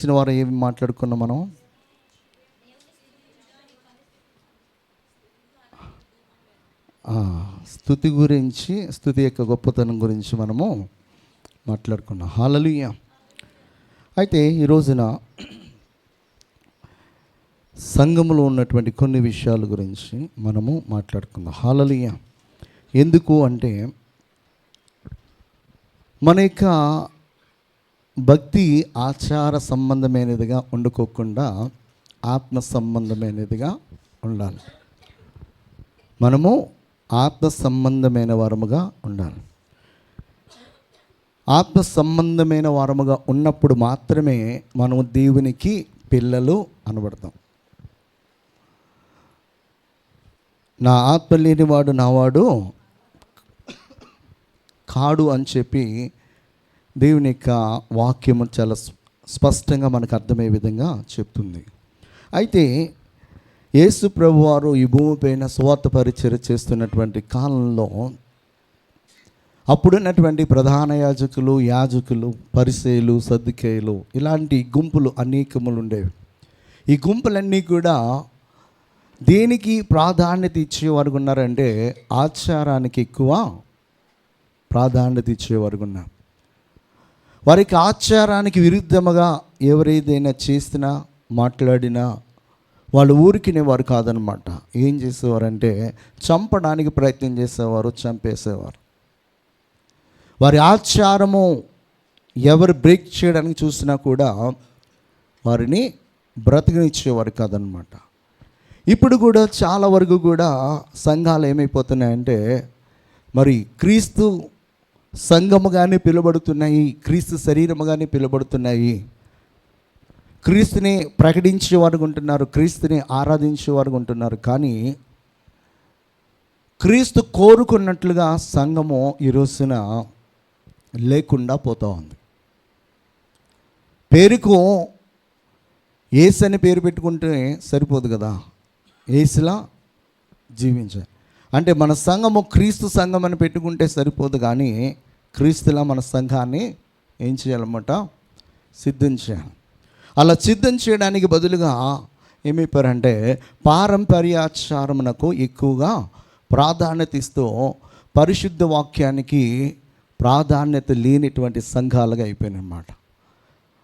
వచ్చిన వారు ఏమి మాట్లాడుకున్నాం మనం? స్తుతి గురించి, స్తుతి యొక్క గొప్పతనం గురించి మనము మాట్లాడుకున్నాం. హల్లెలూయా. అయితే ఈ రోజున సంఘములో ఉన్నటువంటి కొన్ని విషయాల గురించి మనము మాట్లాడుకుందాం. హల్లెలూయా. ఎందుకు అంటే మన యొక్క భక్తి ఆచార సంబంధమైనదిగా వండుకోకుండా ఆత్మ సంబంధమైనదిగా ఉండాలి. మనము ఆత్మ సంబంధమైన వారముగా ఉండాలి. ఆత్మ సంబంధమైన వారముగా ఉన్నప్పుడు మాత్రమే మనము దేవునికి పిల్లలు అనబడతాం. నా ఆత్మ లేనివాడు నావాడు కాడు అని చెప్పి దేవుని యొక్క వాక్యము చాలా స్పష్టంగా మనకు అర్థమయ్యే విధంగా చెప్తుంది. అయితే యేసు ప్రభువారు ఈ భూమిపైన సువార్త పరిచర్య చేస్తున్నటువంటి కాలంలో అప్పుడున్నటువంటి ప్రధాన యాజకులు, పరిసయ్యులు, సద్దుకేయులు ఇలాంటి గుంపులు అనేకములు ఉండేవి. ఈ గుంపులన్నీ కూడా దేనికి ప్రాధాన్యత ఇచ్చేవారు ఉన్నారంటే ఆచారానికి ఎక్కువ ప్రాధాన్యత ఇచ్చేవారు ఉన్నారు. వారికి ఆచారానికి విరుద్ధముగా ఎవరేదైనా చేసినా మాట్లాడినా వాళ్ళు ఊరికినేవారు కాదనమాట. ఏం చేసేవారంటే చంపడానికి ప్రయత్నం చేసేవారు, చంపేసేవారు. వారి ఆచారము ఎవరు బ్రేక్ చేయడానికి చూసినా కూడా వారిని బ్రతకనిచ్చేవారు కాదనమాట. ఇప్పుడు కూడా చాలా వరకు కూడా సంఘాలు ఏమైపోతున్నాయంటే మరి క్రీస్తు సంఘముగానే పిలువబడుతున్నాయి, క్రీస్తు శరీరముగానే పిలువబడుతున్నాయి, క్రీస్తుని ప్రకటించేవారు ఉంటున్నారు, క్రీస్తుని ఆరాధించేవారు ఉంటున్నారు. కానీ క్రీస్తు కోరుకున్నట్లుగా సంఘము ఈ రోజున లేకుండా పోతూ ఉంది. పేరుకు యేసు అని పేరు పెట్టుకుంటే సరిపోదు కదా, యేసులా జీవించాలి అంటే మన సంఘము క్రీస్తు సంఘం అని పెట్టుకుంటే సరిపోదు. కానీ క్రీస్తులా మన సంఘాన్ని ఏం చేయాలన్నమాట, సిద్ధం చేయాలి. అలా సిద్ధం చేయడానికి బదులుగా ఏమైపోయారంటే పారంపర్యాచారమునకు ఎక్కువగా ప్రాధాన్యత ఇస్తూ పరిశుద్ధ వాక్యానికి ప్రాధాన్యత లేనిటువంటి సంఘాలుగా అయిపోయినాయన్నమాట.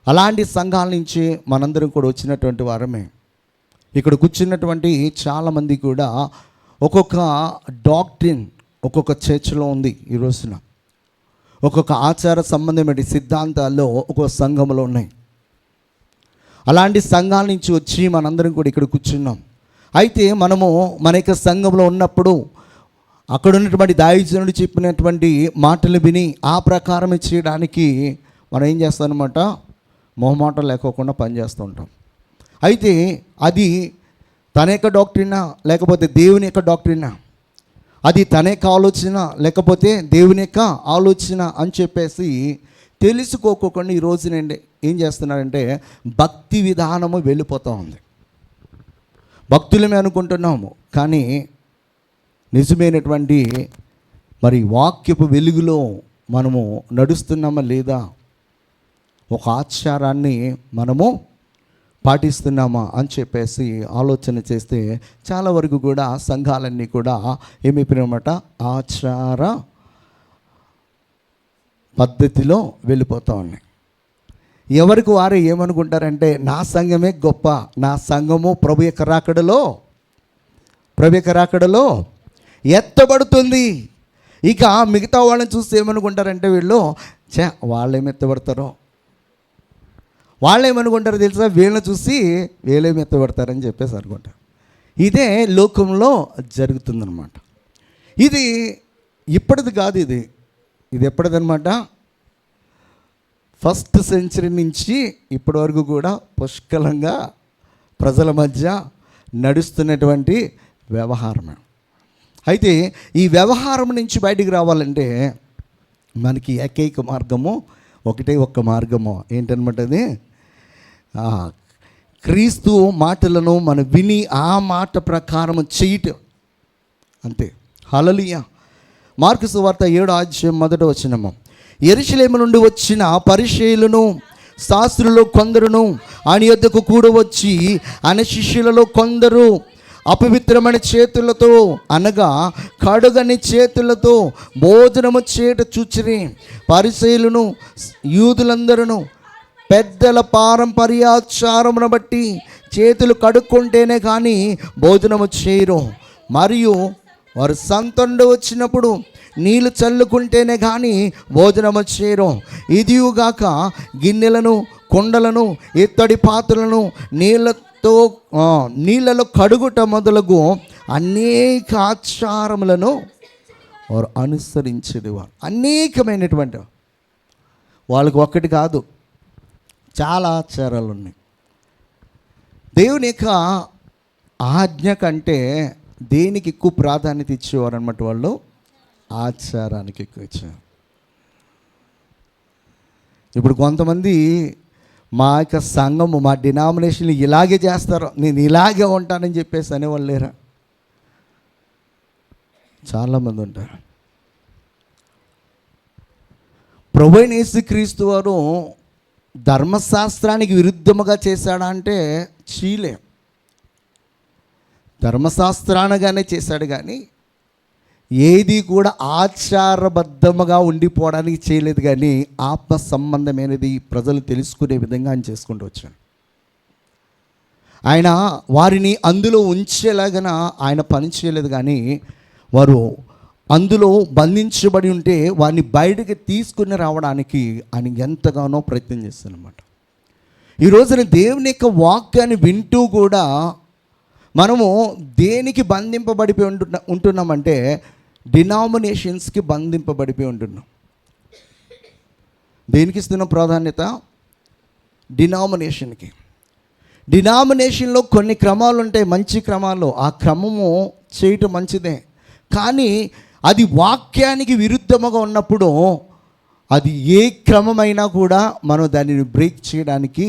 అలాంటి సంఘాల నుంచి మనందరం కూడా వచ్చినటువంటి వారమే. ఇక్కడ కూర్చున్నటువంటి చాలామంది కూడా ఒక్కొక్క డాక్ట్రిన్ ఒక్కొక్క చర్చ్లో ఉంది. ఈ రోజున ఒక్కొక్క ఆచార సంబంధమైన సిద్ధాంతాల్లో ఒక్కొక్క సంఘంలో ఉన్నాయి. అలాంటి సంఘాల నుంచి వచ్చి మనందరం కూడా ఇక్కడ కూర్చున్నాం. అయితే మనము మన యొక్క సంఘంలో ఉన్నప్పుడు అక్కడ ఉన్నటువంటి దైవజనుడు చెప్పినటువంటి మాటలు విని ఆ ప్రకారం చేయడానికి మనం ఏం చేస్తామన్నమాట, మొహమాటం లేకోకుండా పనిచేస్తూ ఉంటాం. అయితే అది తన యొక్క డాక్టరీనా లేకపోతే దేవుని యొక్క డాక్టరీనా, అది తన యొక్క ఆలోచన లేకపోతే దేవుని యొక్క ఆలోచన అని చెప్పేసి తెలుసుకోకుండా ఈ రోజునండి ఏం చేస్తున్నారంటే భక్తి విధానము వెళ్ళిపోతూ ఉంది. భక్తులమే అనుకుంటున్నాము, కానీ నిజమైనటువంటి మరి వాక్యపు వెలుగులో మనము నడుస్తున్నామా లేదా, ఒక ఆచారాన్ని మనము పాటిస్తున్నామా అని చెప్పేసి ఆలోచన చేస్తే చాలా వరకు కూడా సంఘాలన్నీ కూడా ఏమైపోయినాయన్నమాట, ఆచార పద్ధతిలో వెళ్ళిపోతూ ఉన్నాయి. ఎవరికి వారు ఏమనుకుంటారంటే నా సంఘమే గొప్ప, నా సంఘము ప్రభు యొక్క రాకడలో ఎత్తబడుతుంది. ఇక మిగతా వాళ్ళని చూస్తే ఏమనుకుంటారంటే వీళ్ళు వాళ్ళేమి ఎత్తబడతారో, వాళ్ళేమనుకుంటారో తెలుసా, వీళ్ళని చూసి వీళ్ళేమి ఎత్తబడతారని చెప్పేసి అనుకుంటారు. ఇదే లోకంలో జరుగుతుందన్నమాట. ఇది ఇప్పటిది కాదు, ఇది ఎప్పటిదన్నమాట, ఫస్ట్ సెంచరీ నుంచి ఇప్పటి వరకు కూడా పుష్కలంగా ప్రజల మధ్య నడుస్తున్నటువంటి వ్యవహారం. అయితే ఈ వ్యవహారం నుంచి బయటికి రావాలంటే మనకి ఏకైక మార్గము, ఒక్క మార్గము ఏంటనమాట, అది క్రీస్తు మాటలను మనం విని ఆ మాట ప్రకారం చేయటం అంతే. హల్లెలూయా. మార్కు సువార్త 7వ అధ్యాయం 1వ వచనము, యెరూషలేము నుండి వచ్చిన పరిసయ్యులను శాస్త్రులలో కొందరును ఆయన యొద్దకు కూడా వచ్చి ఆయన శిష్యులలో కొందరు అపవిత్రమైన చేతులతో అనగా కడుగని చేతులతో భోజనము చేయట చూచిరి. పరిసయ్యులను యూదులందరూ పెద్దల పారంపర్యాచారమును బట్టి చేతులు కడుక్కుంటేనే కానీ భోజనము చేయరు. మరియు వారు సంతండు వచ్చినప్పుడు నీళ్ళు చల్లుకుంటేనే కానీ భోజనము చేయరు. ఇదియుగాక గిన్నెలను, కుండలను, ఇత్తడి పాత్రలను నీళ్ళలో కడుగుట మొదలగు అనేక ఆచారములను వారు అనుసరించేవారు. అనేకమైనటువంటి వాళ్ళకి ఒక్కటి కాదు, చాలా ఆచారాలు ఉన్నాయి. దేవుని యొక్క ఆజ్ఞ కంటే దేనికి ఎక్కువ ప్రాధాన్యత ఇచ్చేవారు అన్నమాట వాళ్ళు? ఆచారానికి ఎక్కువ ఇచ్చారు. ఇప్పుడు కొంతమంది మా యొక్క సంఘము, మా డినామినేషన్లు ఇలాగే చేస్తారు, నేను ఇలాగే ఉంటానని చెప్పేసి అనేవాళ్ళు లేరా? చాలామంది ఉంటారు. ప్రభువైన యేసుక్రీస్తు వారు ధర్మశాస్త్రానికి విరుద్ధముగా చేశాడా అంటే చీలే. ధర్మశాస్త్రానగానే చేశాడు, కానీ ఏది కూడా ఆచారబద్ధముగా ఉండిపోవడానికి చేయలేదు. కానీ ఆత్మ సంబంధమైనది ప్రజలు తెలుసుకునే విధంగా ఆయన చేసుకుంటూ వచ్చాడు. ఆయన వారిని అందులో ఉంచేలాగన ఆయన పని చేయలేదు. కానీ వారు అందులో బంధించబడి ఉంటే వారిని బయటకు తీసుకుని రావడానికి ఆయన ఎంతగానో ప్రయత్నం చేస్తానన్నమాట. ఈ రోజున దేవుని యొక్క వాక్యాన్ని వింటూ కూడా మనము దేనికి బంధింపబడిపోయి ఉంటున్నామంటే డినామినేషన్స్కి బంధింపబడిపోయి ఉంటున్నాం. దేనికి ఇస్తున్న ప్రాధాన్యత? డినామినేషన్కి. డినామినేషన్లో కొన్ని క్రమాలు ఉంటాయి, మంచి క్రమాలు. ఆ క్రమము చేయటం మంచిదే, కానీ అది వాక్యానికి విరుద్ధముగా ఉన్నప్పుడు అది ఏ క్రమమైనా కూడా మనం దానిని బ్రేక్ చేయడానికి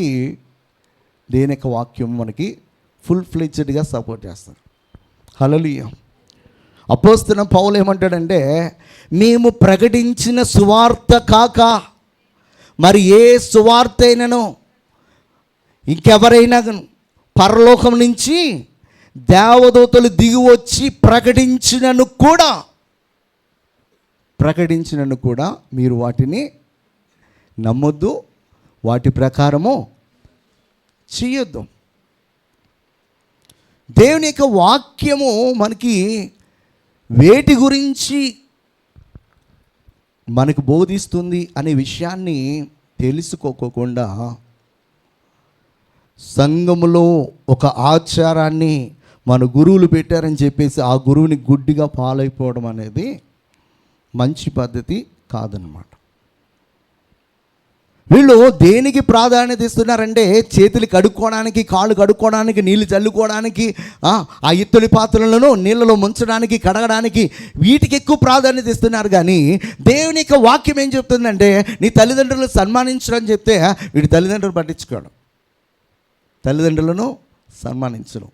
దేని యొక్క వాక్యం మనకి ఫుల్ ఫ్లెడ్జ్డ్గా సపోర్ట్ చేస్తారు. హల్లెలూయా. అపోస్తలుడైన పౌలు ఏమంటాడంటే, మేము ప్రకటించిన సువార్త కాక మరి ఏ సువార్త అయినను ఇంకెవరైనా పరలోకం నుంచి దేవదూతలు దిగి వచ్చి ప్రకటించినను కూడా మీరు వాటిని నమ్మొద్దు, వాటి ప్రకారము చేయొద్దు. దేవుని యొక్క వాక్యము మనకి వేటి గురించి మనకు బోధిస్తుంది అనే విషయాన్ని తెలుసుకోకుండా సంఘములో ఒక ఆచారాన్ని మన గురువులు పెట్టారని చెప్పేసి ఆ గురువుని గుడ్డిగా పాలైపోవడం అనేది మంచి పద్ధతి కాదనమాట. వీళ్ళు దేనికి ప్రాధాన్యత ఇస్తున్నారంటే చేతులు కడుక్కోవడానికి, కాళ్ళు కడుక్కోవడానికి, నీళ్ళు చల్లుకోవడానికి, ఆ ఇత్తడి పాత్రలను నీళ్ళలో ముంచడానికి, కడగడానికి, వీటికి ఎక్కువ ప్రాధాన్యత ఇస్తున్నారు. కానీ దేవుని యొక్క వాక్యం ఏం చెప్తుందంటే నీ తల్లిదండ్రులను సన్మానించడం చెప్తే వీడి తల్లిదండ్రులు పట్టించుకోవడం, తల్లిదండ్రులను సన్మానించడం.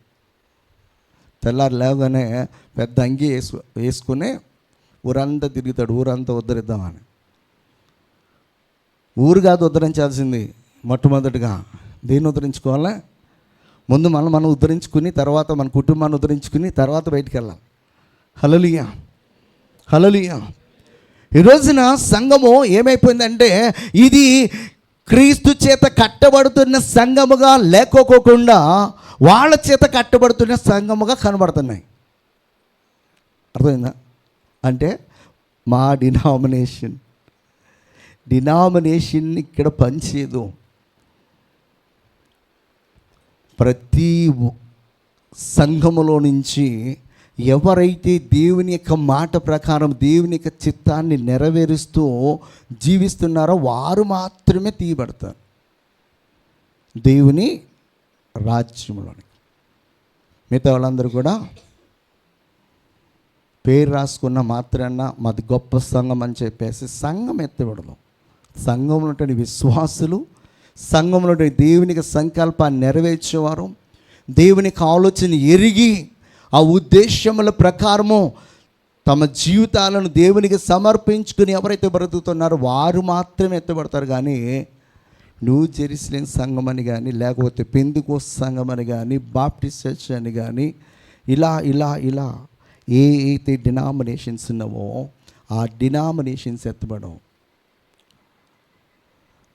తెల్లారు లేవగానే పెద్ద అంగి వేసుకుని ఊరంతా తిరుగుతాడు, ఊరంతా ఉద్ధరిద్దామని. ఊరు కాదు ఉద్ధరించాల్సింది, మొట్టమొదటిగా దేన్ని ఉద్ధరించుకోవాలా? ముందు మనం ఉద్ధరించుకుని, తర్వాత మన కుటుంబాన్ని ఉద్ధరించుకుని, తర్వాత బయటికి వెళ్ళాలి. హల్లెలూయా, హల్లెలూయా. ఈ రోజున సంఘము ఏమైపోయిందంటే ఇది క్రీస్తు చేత కట్టబడుతున్న సంఘముగా లేకోకుండా వాళ్ళ చేత కట్టబడుతున్న సంఘముగా కనబడుతున్నాయి. అర్థమైందా? అంటే మా డినామినేషన్ ఇక్కడ పనిచేయదు. ప్రతి సంఘములో నుంచి ఎవరైతే దేవుని యొక్క మాట ప్రకారం దేవుని యొక్క చిత్తాన్ని నెరవేరుస్తూ జీవిస్తున్నారో వారు మాత్రమే తీయబడతారు దేవుని రాజ్యంలోని. మిగతా వాళ్ళందరూ కూడా పేరు రాసుకున్న మాత్రాన మాది గొప్ప సంఘం అని చెప్పేసి సంఘం ఎత్తబడదు. సంఘంలో ఉన్నటువంటి విశ్వాసులు, సంఘంలో ఉన్నటువంటి దేవునికి సంకల్పాన్ని నెరవేర్చేవారు, దేవునికి ఆలోచన ఎరిగి ఆ ఉద్దేశముల ప్రకారము తమ జీవితాలను దేవునికి సమర్పించుకుని ఎవరైతే బ్రతుకుతున్నారో వారు మాత్రమే ఎత్తబడతారు. కానీ న్యూ జెరూసలేం సంఘం అని కానీ, లేకపోతే పెంతెకోస్తు సంఘం అని కానీ, బాప్టిస్ట్ చర్చ్ అని కానీ, ఇలా ఏ అయితే డినామినేషన్స్ ఉన్నావో ఆ డినామినేషన్స్ ఎత్తబడవు.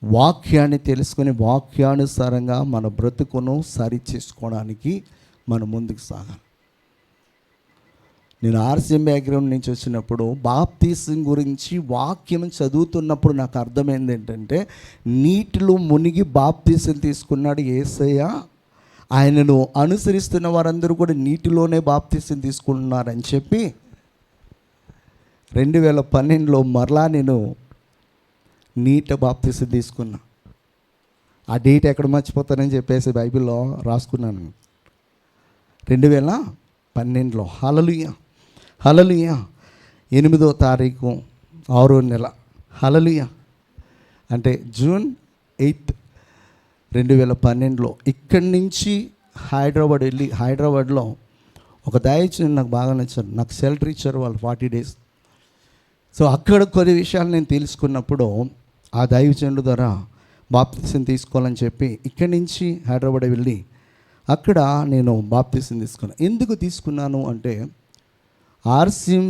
వాక్యాన్ని తెలుసుకొని వాక్యానుసారంగా మన బ్రతుకును సరి చేసుకోవడానికి మనం ముందుకు సాగాలి. నేను ఆర్సీఎం బ్యాక్గ్రౌండ్ నుంచి వచ్చినప్పుడు బాప్తిసం గురించి వాక్యం చదువుతున్నప్పుడు నాకు అర్థమైంది ఏంటంటే, నీటిలో మునిగి బాప్తిసం తీసుకున్నాడు యేసయ్య, ఆయనను అనుసరిస్తున్న వారందరూ కూడా నీటిలోనే బాప్తిసం తీసుకుంటున్నారని చెప్పి 2012లో మరలా నేను నీట బాప్తిసం తీసుకున్నా. ఆ డేట్ ఎక్కడ మర్చిపోతానని చెప్పేసి బైబిల్లో రాసుకున్నాను. 2012లో హల్లెలూయా హల్లెలూయా 8వ తారీఖు 6వ నెల, హల్లెలూయా అంటే జూన్ 8, 2012లో ఇక్కడి నుంచి హైదరాబాద్ వెళ్ళి, హైదరాబాద్లో ఒక దయచేసి నాకు బాగా నచ్చారు, నాకు షెల్టర్ ఇచ్చారు వాళ్ళు 40 days. సో అక్కడ కొన్ని విషయాలు నేను తెలుసుకున్నప్పుడు ఆ దైవజనుల ద్వారా బాప్తిసం తీసుకోవాలని చెప్పి ఇక్కడి నుంచి హైదరాబాద్ వెళ్ళి అక్కడ నేను బాప్తిసం తీసుకున్నాను. ఎందుకు తీసుకున్నాను అంటే, ఆర్సీఎం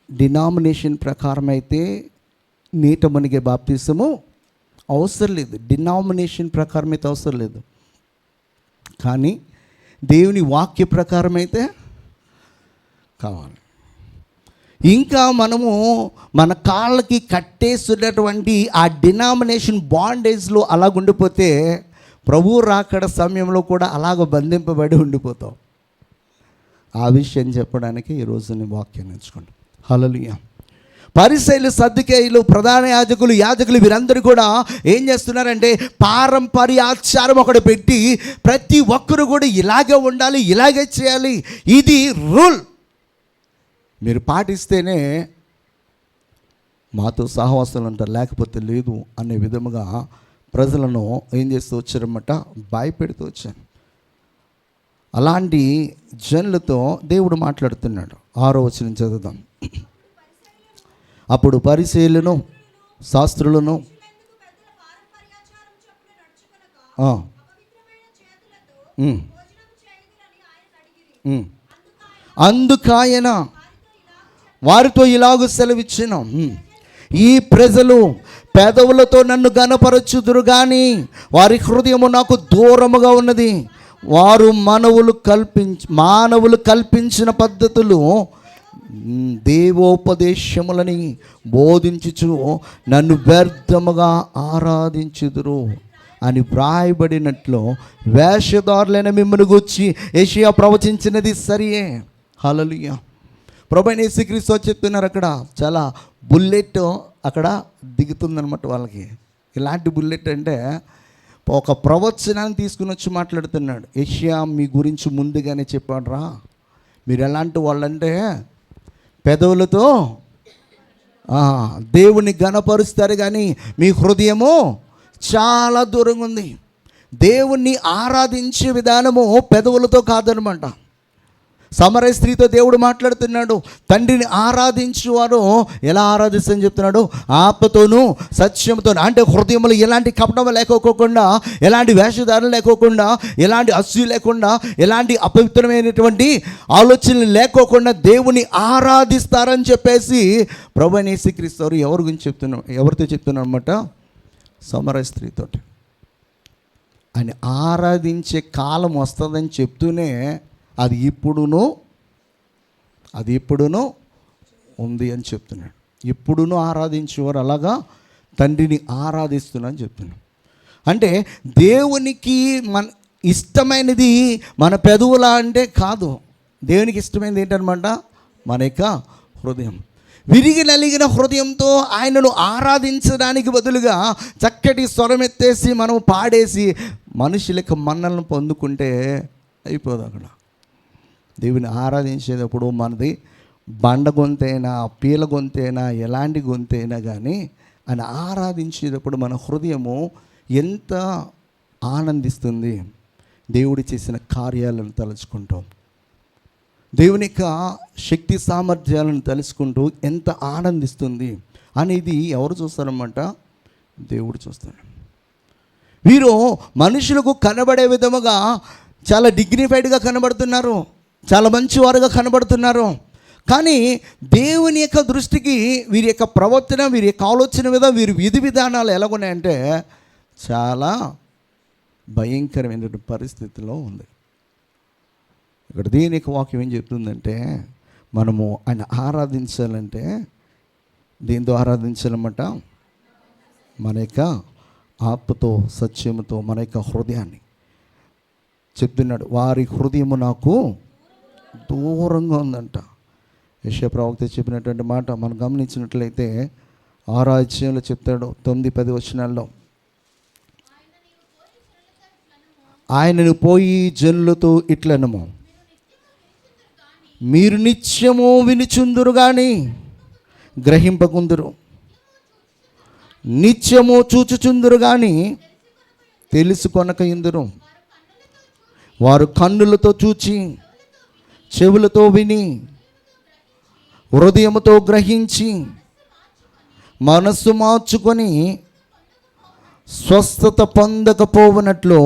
డినామినేషన్ ప్రకారం అయితే నీట మునిగే బాప్తిసము అవసరం లేదు, డినామినేషన్ ప్రకారం అయితే అవసరం లేదు. కానీ దేవుని వాక్య ప్రకారం అయితే కావాలి. ఇంకా మనము మన కాళ్ళకి కట్టేస్తున్నటువంటి ఆ డినామినేషన్ బాండేజ్లో అలాగుండిపోతే ప్రభువు రాకడ సమయంలో కూడా అలాగ బంధింపబడి ఉండిపోతాం. ఆ విషయం చెప్పడానికి ఈరోజు నేను వాక్యాన్ని ఎంచుకోండి. హల్లెలూయా. పరిసయ్యులు, సద్దుకేయులు, ప్రధాన యాజకులు వీరందరూ కూడా ఏం చేస్తున్నారంటే, పారంపర్య ఆచారం ఒకటి పెట్టి ప్రతి ఒక్కరు కూడా ఇలాగే ఉండాలి, ఇలాగే చేయాలి, ఇది రూల్, మీరు పాటిస్తేనే మాతో సహవాసాలు అంటారు, లేకపోతే లేదు అనే విధముగా ప్రజలను ఏం చేస్తూ వచ్చారన్నమాట, భయపెడుతూ వచ్చాను. అలాంటి జనులతో దేవుడు మాట్లాడుతున్నాడు. 6వ వచనం చదువుదాం. అప్పుడు పరిసయ్యులను, శాస్త్రులను అందుకాయన వారితో ఇలాగూ సెలవిచ్చెను, ఈ ప్రజలు పెదవులతో నన్ను గనపరచుదురు కానీ వారి హృదయము నాకు దూరముగా ఉన్నది. వారు మానవులు కల్పించిన పద్ధతులు దేవోపదేశములని బోధించుచు నన్ను వ్యర్థముగా ఆరాధించుదురు అని వ్రాయబడినట్లు వేషధారులైన మిమ్మల్ని గూర్చి యెషయా ప్రవచించినది సరియే. హల్లెలూయా. ప్రభువైన యేసుక్రీస్తు చెప్తున్నారు. అక్కడ చాలా బుల్లెట్ అక్కడ దిగుతుందన్నమాట వాళ్ళకి. ఇలాంటి బుల్లెట్ అంటే ఒక ప్రవచనాన్ని తీసుకుని వచ్చి మాట్లాడుతున్నాడు. యెషయా మీ గురించి ముందుగానే చెప్పాడు రా, మీరు ఎలాంటి వాళ్ళంటే పెదవులతో దేవుని గణపరుస్తారు కానీ మీ హృదయము చాలా దూరంగా ఉంది. దేవుణ్ణి ఆరాధించే విధానము పెదవులతో కాదనమాట. సమరయ స్త్రీతో దేవుడు మాట్లాడుతున్నాడు. తండ్రిని ఆరాధించువారు ఎలా ఆరాధిస్తారని చెప్తున్నాడు, ఆత్మతోనూ సత్యంతోనూ. అంటే హృదయంలో ఎలాంటి కపటం లేకోకుండా, ఎలాంటి వేషధారణ లేకోకుండా, ఎలాంటి అసూయ లేకుండా, ఎలాంటి అపవిత్రమైనటువంటి ఆలోచనలు లేకోకుండా దేవుని ఆరాధిస్తారని చెప్పేసి ప్రభువైన యేసుక్రీస్తు ఎవరి గురించి చెప్తున్నాం, ఎవరితో చెప్తున్నాం అన్నమాట, సమరయ స్త్రీతోటి. ఆయన ఆరాధించే కాలం వస్తుందని చెప్తూనే అది ఇప్పుడును ఉంది అని చెప్తున్నాడు. ఇప్పుడును ఆరాధించేవారు అలాగా తండ్రిని ఆరాధిస్తున్నారని చెప్తున్నాడు. అంటే దేవునికి మన ఇష్టమైనది మన పెదవులా అంటే కాదు. దేవునికి ఇష్టమైనది ఏంటనమాట, మన యొక్క హృదయం. విరిగి నలిగిన హృదయంతో ఆయనను ఆరాధించడానికి బదులుగా చక్కటి స్వరం ఎత్తేసి మనం పాడేసి మనుషులకు మన్నలను పొందుకుంటే అయిపోదు. అక్కడ దేవుని ఆరాధించేటప్పుడు మనది బండ గొంతైనా, పీల గొంతైనా, ఎలాంటి గొంతైనా కానీ ఆయన ఆరాధించేటప్పుడు మన హృదయము ఎంత ఆనందిస్తుంది. దేవుడు చేసిన కార్యాలను తలుచుకుంటాం, దేవుని యొక్క శక్తి సామర్థ్యాలను తెలుసుకుంటూ ఎంత ఆనందిస్తుంది అనేది ఎవరు చూస్తారన్నమాట, దేవుడు చూస్తాడు. వీరు మనుషులకు కనబడే విధముగా చాలా డిగ్నిఫైడ్గా కనబడుతున్నారు, చాలా మంచివారుగా కనబడుతున్నారు. కానీ దేవుని యొక్క దృష్టికి వీరి యొక్క ప్రవర్తన, వీరి యొక్క ఆలోచన విధానం, వీరి విధి విధానాలు ఎలాగున్నాయంటే చాలా భయంకరమైన పరిస్థితిలో ఉంది. ఇక్కడ దీని యొక్క వాక్యం ఏం చెప్తుందంటే, మనము ఆయన ఆరాధించాలంటే దీంతో ఆరాధించాలన్నమాట, మన యొక్క ఆత్మతో సత్యముతో మన యొక్క హృదయాన్ని. చెప్తున్నాడు, వారి హృదయము నాకు దూరంగా ఉందంట. యెషయా ప్రవక్త చెప్పినటువంటి మాట మనం గమనించినట్లయితే 6వ అధ్యాయంలో చెప్తాడు, 9-10 వచనాల్లో, ఆయనను పోయి జనులతో ఇట్లనము, మీరు నిత్యము వినుచుందురు గాని గ్రహింపకుందురు, నిత్యము చూచుచుందురు గాని తెలుసుకొనక ఇందురు. వారు కన్నులతో చూచి, చెవులతో విని, హృదయముతో గ్రహించి, మనస్సు మార్చుకొని స్వస్థత పొందకపోవనట్లు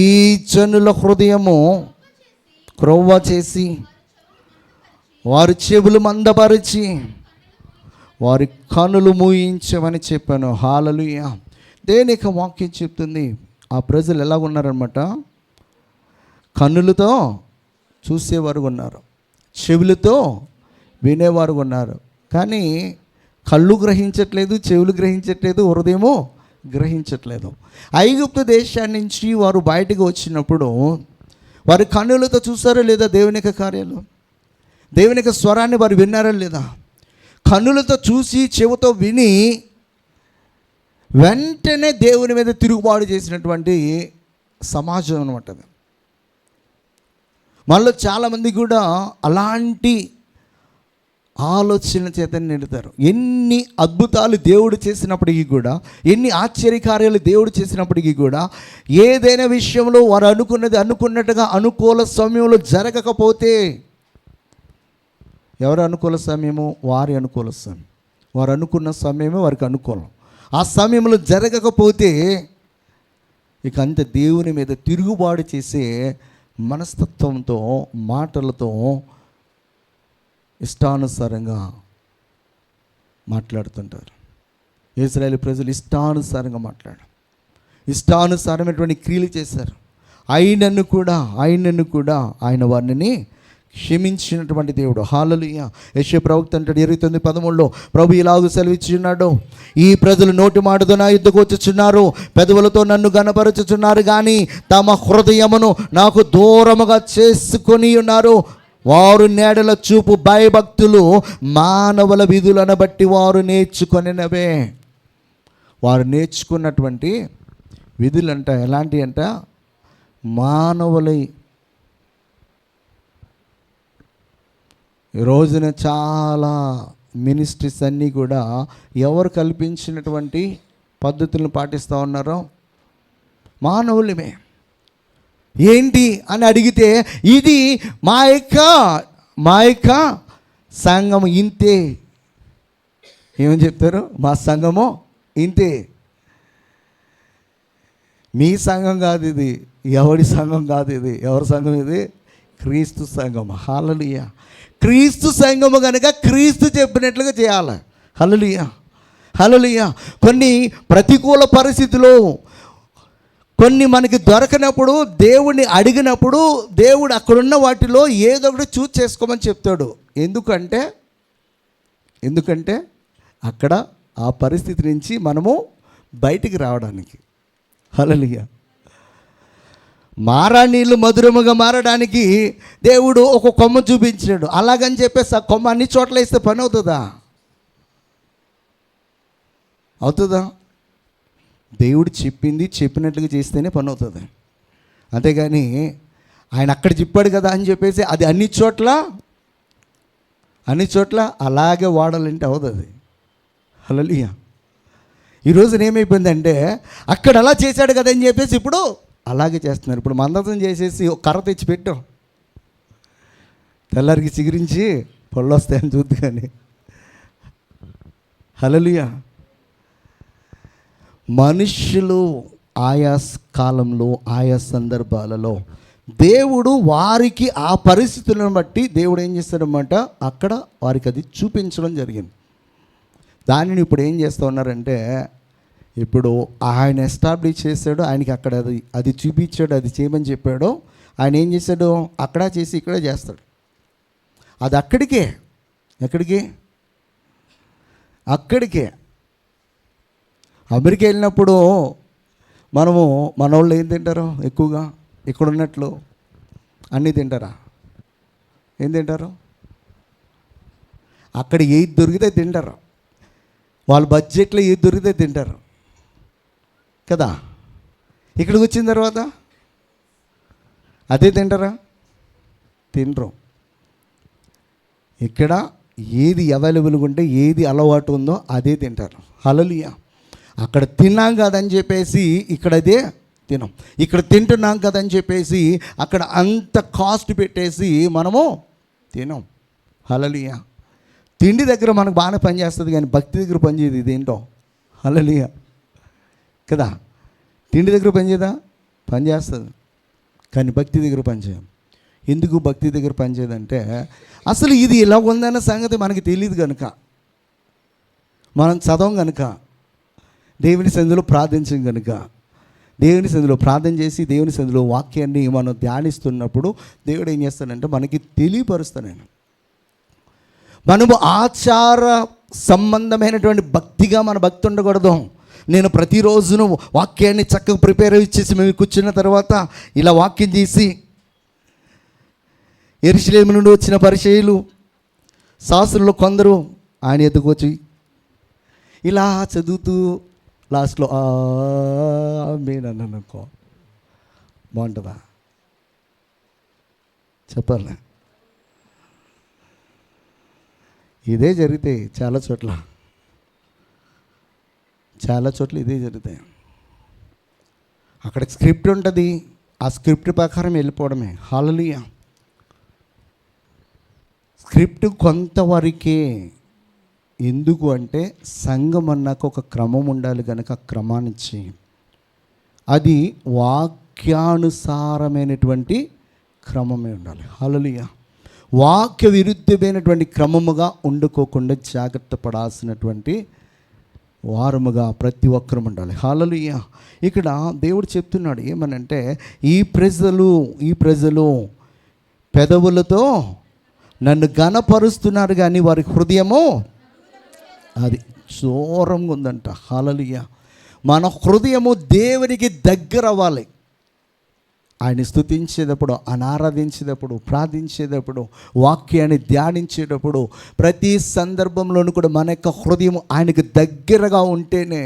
ఈ జనుల హృదయము క్రొవ్వ చేసి, వారి చెవులు మందపరిచి, వారి కనులు మూయించమని చెప్పాను. హల్లెలూయా. దేని యొక్క వాక్యం చెప్తుంది, ఆ ప్రజలు ఎలా ఉన్నారనమాట, కన్నులతో చూసేవారు ఉన్నారు, చెవులతో వినేవారు ఉన్నారు. కానీ కళ్ళు గ్రహించట్లేదు, చెవులు గ్రహించట్లేదు, హృదయము గ్రహించట్లేదు. ఐగుప్తు దేశాన్ని నుంచి వారు బయటకు వచ్చినప్పుడు వారి కన్నులతో చూసారో లేదా దేవుని యొక్క కార్యాలు, దేవుని యొక్క స్వరాన్ని వారు విన్నారా లేదా? కన్నులతో చూసి చెవుతో విని వెంటనే దేవుని మీద తిరుగుబాటు చేసినటువంటి సమాజం అనమాట అది. మనలో చాలామంది కూడా అలాంటి ఆలోచన చేత నిండుతారు. ఎన్ని అద్భుతాలు దేవుడు చేసినప్పటికీ కూడా, ఎన్ని ఆశ్చర్యకార్యాలు దేవుడు చేసినప్పటికీ కూడా, ఏదైనా విషయంలో వారు అనుకున్నది అనుకున్నట్టుగా అనుకూల సమయంలో జరగకపోతే, ఎవరు అనుకూల సమయము? వారి అనుకూల సమయం. వారు అనుకున్న సమయమే వారికి అనుకూలం. ఆ సమయంలో జరగకపోతే ఇక అంత దేవుని మీద తిరుగుబాటు చేసే మనస్తత్వంతో, మాటలతో ఇష్టానుసారంగా మాట్లాడుతుంటారు. ఇశ్రాయేలు ప్రజలు ఇష్టానుసారంగా ఇష్టానుసారమైనటువంటి క్రియలు చేశారు. ఆయనను కూడా ఆయన వారిని క్షమించినటువంటి దేవుడు. హల్లెలూయా. యెషయా ప్రవక్త అంటాడు 29:13, ప్రభు ఇలాగూ సెలవిచ్చుచున్నాడు, ఈ ప్రజలు నోటి మాటతో నా యుద్ధకు వచ్చుచున్నారు, పెదవులతో నన్ను గణపరచుచున్నారు, కానీ తమ హృదయమును నాకు దూరముగా చేసుకొని ఉన్నారు. వారు నేడల చూపు భయభక్తులు మానవుల విధులను బట్టి వారు నేర్చుకొనినవే. వారు నేర్చుకున్నటువంటి విధులంట ఎలాంటి అంట? మానవులై. ఈ రోజున చాలా మినిస్ట్రీస్ అన్నీ కూడా ఎవరు కల్పించినటువంటి పద్ధతులను పాటిస్తూ ఉన్నారో? మానవులమే. ఏంటి అని అడిగితే, ఇది మా యొక్క సంఘము ఇంతే. ఏమని చెప్తారు? మా సంఘము ఇంతే. మీ సంఘం కాదు ఇది, ఎవరి సంఘం కాదు ఇది. ఎవరి సంఘం ఇది? క్రీస్తు సంఘం. హల్లెలూయా. క్రీస్తు సంఘము కనుక క్రీస్తు చెప్పినట్లుగా చేయాలి. హల్లెలూయా. కొన్ని ప్రతికూల పరిస్థితులు, కొన్ని మనకి దొరకనప్పుడు, దేవుణ్ణి అడిగినప్పుడు దేవుడు అక్కడున్న వాటిలో ఏదో ఒకటి చూస్ చేసుకోమని చెప్తాడు. ఎందుకంటే అక్కడ ఆ పరిస్థితి నుంచి మనము బయటికి రావడానికి. హల్లెలూయా. నీళ్ళు మధురముగా మారడానికి దేవుడు ఒక కొమ్మ చూపించాడు. అలాగని చెప్పేసి ఆ కొమ్మ అన్ని చోట్ల వేస్తే పని అవుతుందా? దేవుడు చెప్పినట్లుగా చేస్తేనే పని అవుతుంది. అంతేగాని ఆయన అక్కడ చెప్పాడు కదా అని చెప్పేసి అది అన్ని చోట్ల అలాగే వాడాలంటే అవుతుంది. హల్లెలూయా. ఈరోజు ఏమైపోయిందంటే, అక్కడ అలా చేశాడు కదా అని చెప్పేసి ఇప్పుడు అలాగే చేస్తున్నారు. ఇప్పుడు మందసం చేసేసి ఒక కర్ర తెచ్చి పెట్టాం, తెల్లారికి చిగురించి పళ్ళు వస్తాయని చూద్దు. కానీ హల్లెలూయా. మనుష్యులు ఆయా కాలంలో ఆయా సందర్భాలలో దేవుడు వారికి ఆ పరిస్థితులను బట్టి దేవుడు ఏం చేస్తాడనమాట, అక్కడ వారికి అది చూపించడం జరిగింది. దానిని ఇప్పుడు ఏం చేస్తూ ఉన్నారంటే, ఇప్పుడు ఆయన ఎస్టాబ్లిష్ చేశాడు, ఆయనకి అక్కడ అది చూపించాడు, అది చేయమని చెప్పాడు. ఆయన ఏం చేశాడు, అక్కడ చేసి ఇక్కడ చేస్తాడు. అది అక్కడికే అమెరికా వెళ్ళినప్పుడు మనము మన వాళ్ళు ఏం తింటారు ఎక్కువగా? ఇక్కడ ఉన్నట్లు అన్నీ తింటారా? ఏం తింటారు? అక్కడ ఏది దొరికితే తింటారు, వాళ్ళ బడ్జెట్లో ఏది దొరికితే తింటారు కదా. ఇక్కడికి వచ్చిన తర్వాత అదే తింటారా? తినరు. ఇక్కడ ఏది అవైలబుల్గా ఉంటే, ఏది అలవాటు ఉందో అదే తింటారు. హల్లెలూయా. అక్కడ తిన్నాం కదని చెప్పేసి ఇక్కడ అదే తినం, ఇక్కడ తింటున్నాం కదని చెప్పేసి అక్కడ అంత కాస్ట్ పెట్టేసి మనము తినం. హల్లెలూయా. తిండి దగ్గర మనకు బాగానే పనిచేస్తుంది, కానీ భక్తి దగ్గర పనిచేయదు. ఇదేంటో. హల్లెలూయా కదా. తిండి దగ్గర పనిచేయదా? పనిచేస్తుంది, కానీ భక్తి దగ్గర పనిచేయం. ఎందుకు భక్తి దగ్గర పనిచేయదంటే, అసలు ఇది ఇలా ఉందన్న సంగతి మనకి తెలియదు కనుక, మనం చదవం కనుక, దేవుని సన్నిధిలో ప్రార్థించం కనుక. దేవుని సన్నిధిలో ప్రార్థన చేసి దేవుని సన్నిధిలో వాక్యాన్ని మనం ధ్యానిస్తున్నప్పుడు దేవుడు ఏం చేస్తాడంటే మనకి తెలియపరుస్తాను. మనము ఆచార సంబంధమైనటువంటి భక్తిగా మన భక్తి ఉండకూడదు. నేను ప్రతిరోజును వాక్యాన్ని చక్కగా ప్రిపేర్ ఇచ్చేసి మేము కూర్చున్న తర్వాత ఇలా వాక్యం చేసి, యెరూషలేము నుండి వచ్చిన పరిసయ్యులు శాస్త్రులు కొందరు ఆయన ఎదుగు వచ్చి ఇలా చదువుతూ లాస్ట్లో ఆమేన్ అనుకో, బాగుంటుందా? చెప్పాలి. ఇదే జరిగితే చాలా చోట్ల ఇదే జరుగుతాయి. అక్కడ స్క్రిప్ట్ ఉంటుంది, ఆ స్క్రిప్ట్ ప్రకారం వెళ్ళిపోవడమే. హల్లెలూయా. స్క్రిప్ట్ కొంతవరకే. ఎందుకు అంటే సంఘం అన్నాక ఒక క్రమం ఉండాలి కనుక క్రమాన్నిచ్చి అది వాక్యానుసారమైనటువంటి క్రమమే ఉండాలి. హల్లెలూయా. వాక్య విరుద్ధమైనటువంటి క్రమముగా ఉండుకోకుండా జాగ్రత్త పడాల్సినటువంటి వారముగా ప్రతి ఒక్కరు ఉండాలి. హల్లెలూయా. ఇక్కడ దేవుడు చెప్తున్నాడు ఏమనంటే, ఈ ప్రజలు పెదవులతో నన్ను ఘనపరుస్తున్నారు కానీ వారి హృదయము అది దూరంగా ఉందంట. హల్లెలూయా. మన హృదయము దేవునికి దగ్గర అవ్వాలి. ఆయన స్తుతించేటప్పుడు, ఆరాధించేటప్పుడు, ప్రార్థించేటప్పుడు, వాక్యాన్ని ధ్యానించేటప్పుడు, ప్రతి సందర్భంలోనూ కూడా మన యొక్క హృదయం ఆయనకు దగ్గరగా ఉంటేనే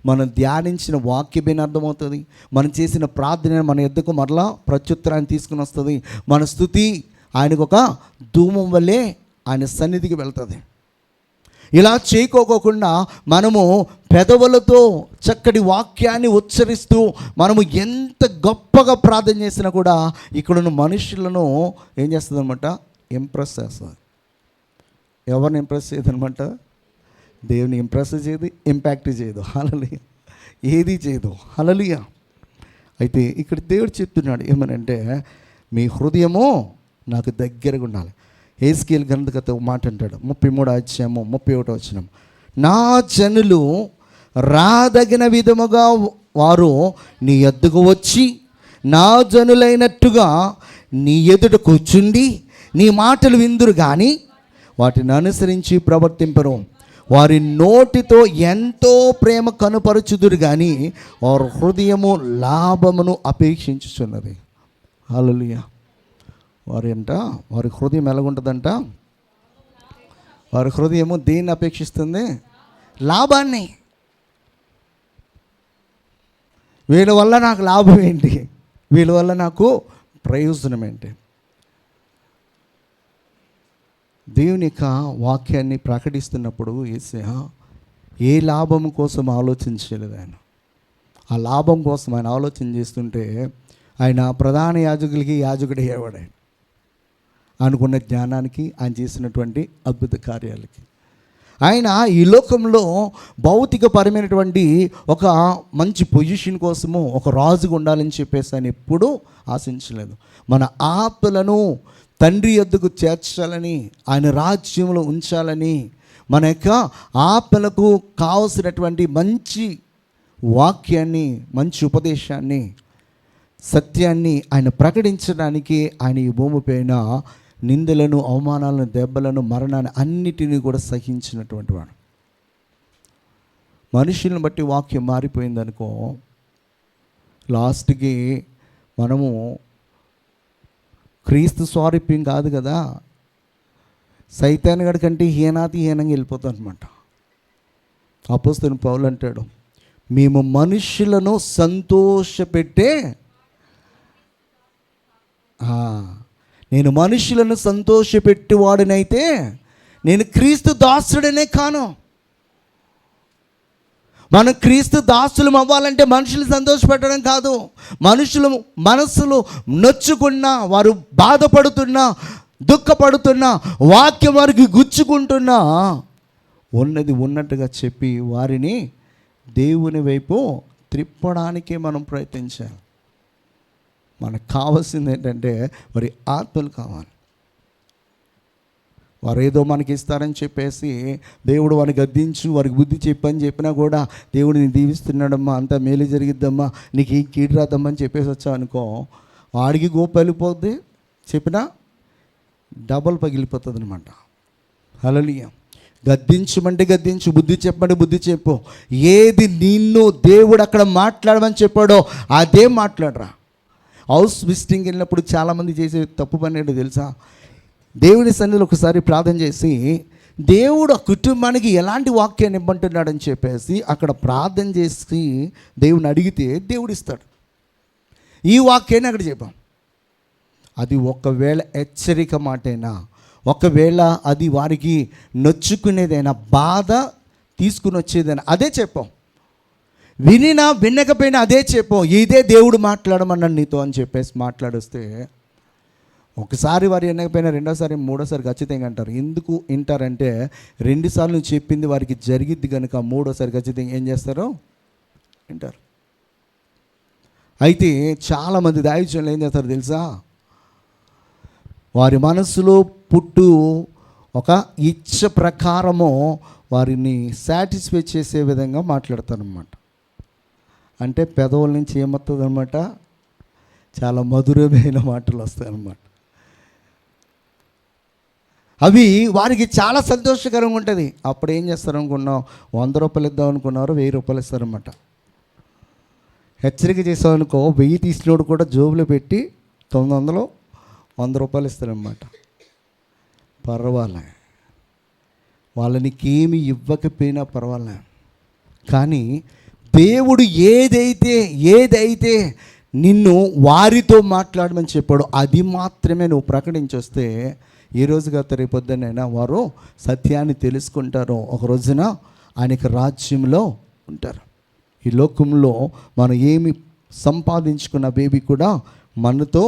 మనం ధ్యానించిన వాక్యమేనా అర్థమవుతుంది, మనం చేసిన ప్రార్థన మన ఎద్దకు మరలా ప్రత్యుత్తరాన్ని తీసుకుని వస్తుంది. మన స్తుతి ఆయనకు ఒక ధూమం వల్లే ఆయన సన్నిధికి వెళ్తుంది. ఇలా చేయకోకుండా మనము పెదవులతో చక్కటి వాక్యాన్ని ఉచ్చరిస్తూ మనము ఎంత గొప్పగా ప్రార్థన చేసినా కూడా ఇక్కడున్న మనుషులను ఏం చేస్తుంది అనమాట, ఇంప్రెస్ చేస్తుంది. ఎవరిని ఇంప్రెస్ చేయదు అనమాట? దేవుని ఇంప్రెస్ చేయదు, ఇంపాక్ట్ చేయదు. హల్లెలూయా. ఏది చేయదు. హల్లెలూయా. అయితే ఇక్కడ దేవుడు చెప్తున్నాడు ఏమనంటే, మీ హృదయము నాకు దగ్గరగా ఉండాలి. హెజ్కేలు గ్రంథకర్త మాట అంటాడు, 33వ అధ్యాయము 31వ వచనం, నా జనులు రాదగిన విధముగా వారు నీ యొద్దకు వచ్చి నా జనులైనట్టుగా నీ ఎదుట కూర్చుండి నీ మాటలు విందురు కానీ వాటిని అనుసరించి ప్రవర్తింపరు. వారి నోటితో ఎంతో ప్రేమ కనుపరచుదురు కానీ వారి హృదయము లాభమును అపేక్షించుచున్నది. హల్లెలూయా. వారి హృదయం ఎలాగుంటుందంట? వారి హృదయము దేన్ని అపేక్షిస్తుంది? లాభాన్ని. వీళ్ళ వల్ల నాకు లాభం ఏంటి, వీళ్ళ వల్ల నాకు ప్రయోజనం ఏంటి? దేవుని యొక్క వాక్యాన్ని ప్రకటిస్తున్నప్పుడు యేసయ్య ఏ లాభం కోసం ఆలోచించలేదు. ఆయన ఆ లాభం కోసం ఆయన ఆలోచన చేస్తుంటే ఆయన ప్రధాన యాజకులకి యాజకుడు అయ్యేవాడు. అనుకున్న జ్ఞానానికి, ఆయన చేసినటువంటి అద్భుత కార్యాలకి. ఆయన ఈ లోకంలో భౌతికపరమైనటువంటి ఒక మంచి పొజిషన్ కోసము ఒక రాజుగా ఉండాలని చెప్పేసి ఆయన ఎప్పుడూ ఆశించలేదు. మన ఆత్మలను తండ్రి యొద్దకు చేర్చాలని, ఆయన రాజ్యంలో ఉంచాలని, మన యొక్క ఆత్మలకు కావలసినటువంటి మంచి వాక్యాన్ని, మంచి ఉపదేశాన్ని, సత్యాన్ని ఆయన ప్రకటించడానికి ఆయన ఈ భూమిపైన నిందలను, అవమానాలను, దెబ్బలను, మరణాన్ని అన్నిటినీ కూడా సహించినటువంటి వాడు. మనుషులను బట్టి వాక్యం మారిపోయిందనుకో, లాస్ట్కి మనము క్రీస్తు స్వారూప్యం కాదు కదా, సైతాన్ గడి కంటే హీనంగా వెళ్ళిపోతాం అనమాట. అపోస్తలుడు పౌలు అంటాడు, మేము మనుషులను సంతోషపెట్టే, నేను మనుషులను సంతోషపెట్టేవాడినైతే నేను క్రీస్తు దాసుడనే కాను. మనం క్రీస్తు దాసులం అవ్వాలంటే మనుషులు సంతోషపెట్టడం కాదు. మనుషులు మనస్సులు నొచ్చుకున్నా, వారు బాధపడుతున్నా, దుఃఖపడుతున్నా, వాక్యం వారికి గుచ్చుకుంటున్నా, ఉన్నది ఉన్నట్టుగా చెప్పి వారిని దేవుని వైపు త్రిప్పడానికే మనం ప్రయత్నించాలి. మనకు కావాల్సింది ఏంటంటే వారి ఆత్మలు కావాలి. వారు ఏదో మనకి ఇస్తారని చెప్పేసి దేవుడు వారిని గద్దించు, వారికి బుద్ధి చెప్పని చెప్పినా కూడా దేవుడిని దీవిస్తున్నాడమ్మా, అంతా మేలు జరిగిద్దమ్మా, నీకు ఈ కీడు రాదమ్మా అని చెప్పేసి వచ్చావు అనుకో, వాడికి గోపు వెళ్ళిపోద్ది, చెప్పినా డబల్ పగిలిపోతుంది అనమాట. హల్లెలూయా. గద్దించమంటే గద్దించు, బుద్ధి చెప్పమంటే బుద్ధి చెప్పు. ఏది నిన్ను దేవుడు అక్కడ మాట్లాడమని చెప్పాడో అదే మాట్లాడరా. హౌస్ విజిటింగ్ వెళ్ళినప్పుడు చాలామంది చేసే తప్పు పని ఏంటో తెలుసా? దేవుని సన్నిధిలో ఒకసారి ప్రార్థన చేసి దేవుడు ఆ కుటుంబానికి ఎలాంటి వాక్యాన్ని ఇవ్వమంటున్నాడని చెప్పేసి అక్కడ ప్రార్థన చేసి దేవుని అడిగితే దేవుడు ఇస్తాడు. ఈ వాక్యాన్ని అక్కడ చెప్పాం. అది ఒకవేళ హెచ్చరిక మాటైనా, ఒకవేళ అది వారికి నొచ్చుకునేదైనా, బాధ తీసుకుని వచ్చేదైనా అదే చెప్పాం. వినినా వినకపోయినా అదే చెప్పాం. ఇదే దేవుడు మాట్లాడమన్నాడు నీతో అని చెప్పేసి మాట్లాడొస్తే, ఒకసారి వారు వినకపోయినా రెండోసారి మూడోసారి ఖచ్చితంగా అంటారు. ఎందుకు వింటారంటే, రెండుసార్లు నువ్వు చెప్పింది వారికి జరిగిద్ది కనుక మూడోసారి ఖచ్చితంగా ఏం చేస్తారో వింటారు. అయితే చాలామంది దైవజనులు ఏం చేస్తారు తెలుసా? వారి మనసులో పుట్టు ఒక ఇచ్చ ప్రకారము వారిని సాటిస్ఫై చేసే విధంగా మాట్లాడతారనమాట. అంటే పెదవుల నుంచి ఏమవుతుంది అనమాట? చాలా మధురమైన మాటలు వస్తాయి అన్నమాట. అవి వారికి చాలా సంతోషకరంగా ఉంటుంది. అప్పుడు ఏం చేస్తారు అనుకున్నాం? 100 రూపాయలు ఇద్దాం అనుకున్నారు, 1000 రూపాయలు ఇస్తారన్నమాట. హెచ్చరిక చేసామనుకో, 1000 తీసినోడు కూడా జోబులో పెట్టి 900, 100 రూపాయలు ఇస్తారన్నమాట. పర్వాలే, వాళ్ళనికేమి ఇవ్వకపోయినా పర్వాలే. కానీ దేవుడు ఏదైతే నిన్ను వారితో మాట్లాడమని చెప్పాడో అది మాత్రమే నువ్వు ప్రకటించొస్తే, ఈ రోజుగా రేపొద్దునైనా వారు సత్యాన్ని తెలుసుకుంటారు. ఒక రోజున ఆయనకి రాజ్యంలో ఉంటారు. ఈ లోకంలో మనం ఏమి సంపాదించుకున్న బేబీ కూడా మనతో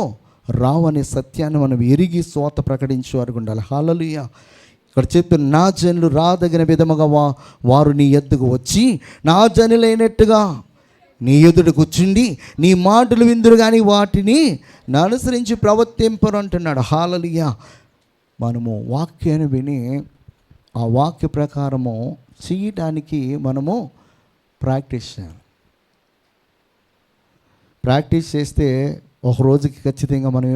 రావనే సత్యాన్ని మనం ఎరిగి స్వాత ప్రకటించే వారికి ఉండాలి. హల్లెలూయా. ఇక్కడ చెప్పిన నా జనులు రాదగిన విధముగా వారు నీ ఎద్దుకు వచ్చి నా జనులైనట్టుగా నీ ఎదుట కూర్చుండి నీ మాటలు విందురు కానీ వాటిని అనుసరించి ప్రవర్తింపరు అంటున్నాడు. హల్లెలూయా. మనము వాక్యాన్ని విని ఆ వాక్య ప్రకారము చేయడానికి మనము ప్రాక్టీస్ చేయాలి. ప్రాక్టీస్ చేస్తే ఒక రోజుకి ఖచ్చితంగా మనం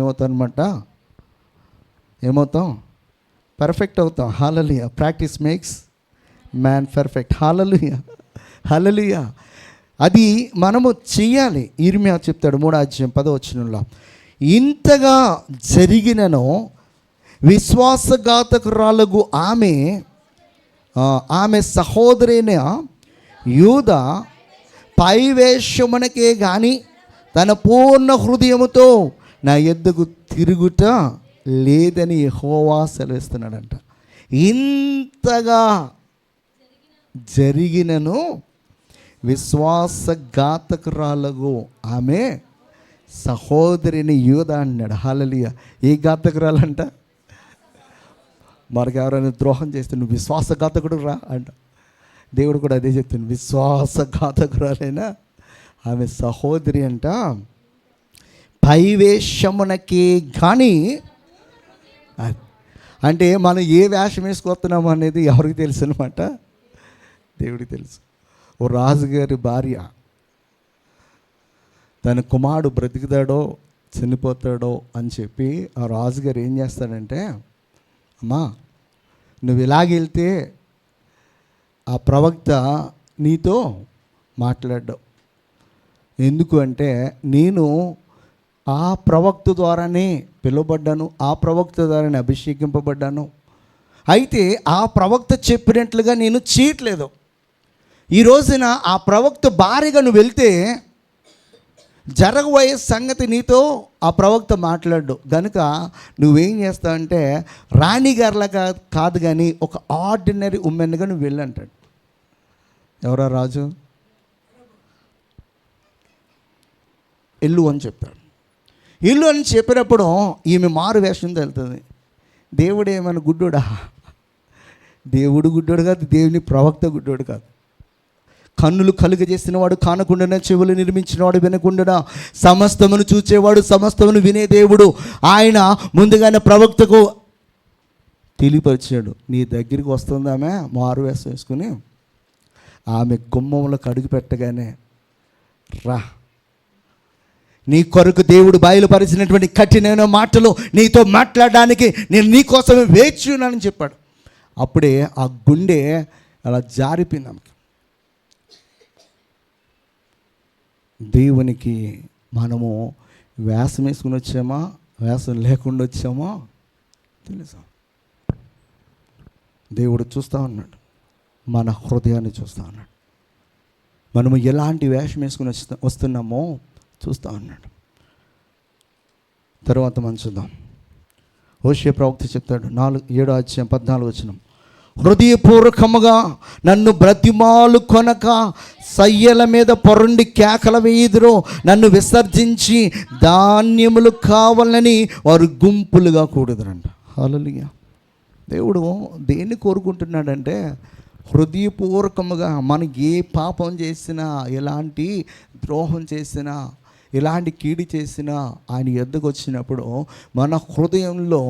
ఏమవుతాం? పర్ఫెక్ట్ అవుతాం. Hallelujah. Practice makes man perfect. Hallelujah. Hallelujah. అది మనము చెయ్యాలి. ఇర్మియా చెప్తాడు 3వ అధ్యాయం 10వ వచనంలో, ఇంతగా జరిగినను విశ్వాసఘాతకురాలగు ఆమె సహోదరైన యూద పైవేషమునకే గాని తన పూర్ణ హృదయముతో నా యొద్దకు తిరుగుట లేదని యెహోవా సెలవిస్తున్నాడంట. ఇంతగా జరిగినను విశ్వాసఘాతకురాలగు ఆమె సహోదరిని యూద అన్నాడు. హల్లెలూయా. ఏ ఘాతకురాలంట? మనకు ఎవరైనా ద్రోహం చేస్తే నువ్వు విశ్వాసఘాతకుడు రా అంట. దేవుడు కూడా అదే చెప్తుంది, విశ్వాసఘాతకురాలైనా ఆమె సహోదరి అంట పైవేషమునకి కానీ, అంటే మనం ఏ వేషం వేసుకొస్తున్నాము అనేది ఎవరికి తెలుసు అనమాట, దేవుడికి తెలుసు. ఓ రాజుగారి భార్య తన కుమారుడు బ్రతుకుతాడో చనిపోతాడో అని చెప్పి ఆ రాజుగారు ఏం చేస్తాడంటే, అమ్మా నువ్వు ఇలాగెళ్తే ఆ ప్రవక్త నీతో మాట్లాడ్డావు, ఎందుకు అంటే నేను ఆ ప్రవక్త ద్వారానే పిలువబడ్డాను, ఆ ప్రవక్త ద్వారానే అభిషేకింపబడ్డాను, అయితే ఆ ప్రవక్త చెప్పినట్లుగా నేను చేయట్లేదు. ఈ రోజున ఆ ప్రవక్త భార్యగా నువ్వు వెళ్తే జరగబోయే సంగతి నీతో ఆ ప్రవక్త మాట్లాడు గనుక నువ్వేం చేస్తావంటే రాణిగారిలా కాదు కానీ ఒక ఆర్డినరీ ఉమెన్గా నువ్వు వెళ్ళంటాడు. ఎవరా రాజు? ఇల్లు అని చెప్పాడు. ఇల్లు అని చెప్పినప్పుడు ఈమె మారు వేషం వెళ్తుంది. దేవుడు ఏమైనా గుడ్డోడా? దేవుడు గుడ్డోడు కాదు, దేవుని ప్రవక్త గుడ్డోడు కాదు. కన్నులు కలుగజేసిన వాడు కానకుండా, చెవులు నిర్మించినవాడు వినకుండా, సమస్తమును చూచేవాడు సమస్తమును వినే దేవుడు ఆయన ముందుగానే ప్రవక్తకు తెలియపరిచాడు. నీ దగ్గరికి వస్తుంది ఆమె మారు వేషం వేసుకుని, ఆమె గుమ్మంలో కడుగు పెట్టగానే రా, నీ కొరకు దేవుడు బయలుపరిచినటువంటి కఠినమైన మాటలు నీతో మాట్లాడడానికి నేను నీ కోసమే వేచి ఉన్నానని చెప్పాడు. అప్పుడే ఆ గుండె అలా జారిపోయింది ఆమెకి. దేవునికి మనము వేషం వేసుకుని వచ్చామా, వేషం లేకుండా వచ్చామో తెలుసా? దేవుడు చూస్తూ ఉన్నాడు, మన హృదయాన్ని చూస్తూ ఉన్నాడు. మనము ఎలాంటి వేషం వేసుకుని వస్తున్నామో చూస్తూ ఉన్నాడు. తర్వాత మనం చూద్దాం. హోషేయ ప్రవక్త చెప్తాడు 7:14 హృదయపూర్వకముగా నన్ను బ్రతిమాలు కొనక సయ్యల మీద పొరండి కేకల వేయుదురు, నన్ను విసర్జించి ధాన్యములు కావాలని వారు గుంపులుగా కూడుదురంట. హల్లెలూయా. దేవుడు దేన్ని కోరుకుంటున్నాడంటే హృదయపూర్వకముగా మనం ఏ పాపం చేసినా, ఎలాంటి ద్రోహం చేసినా, ఎలాంటి కీడు చేసినా ఆయన ఎద్దకు వచ్చినప్పుడు మన హృదయంలో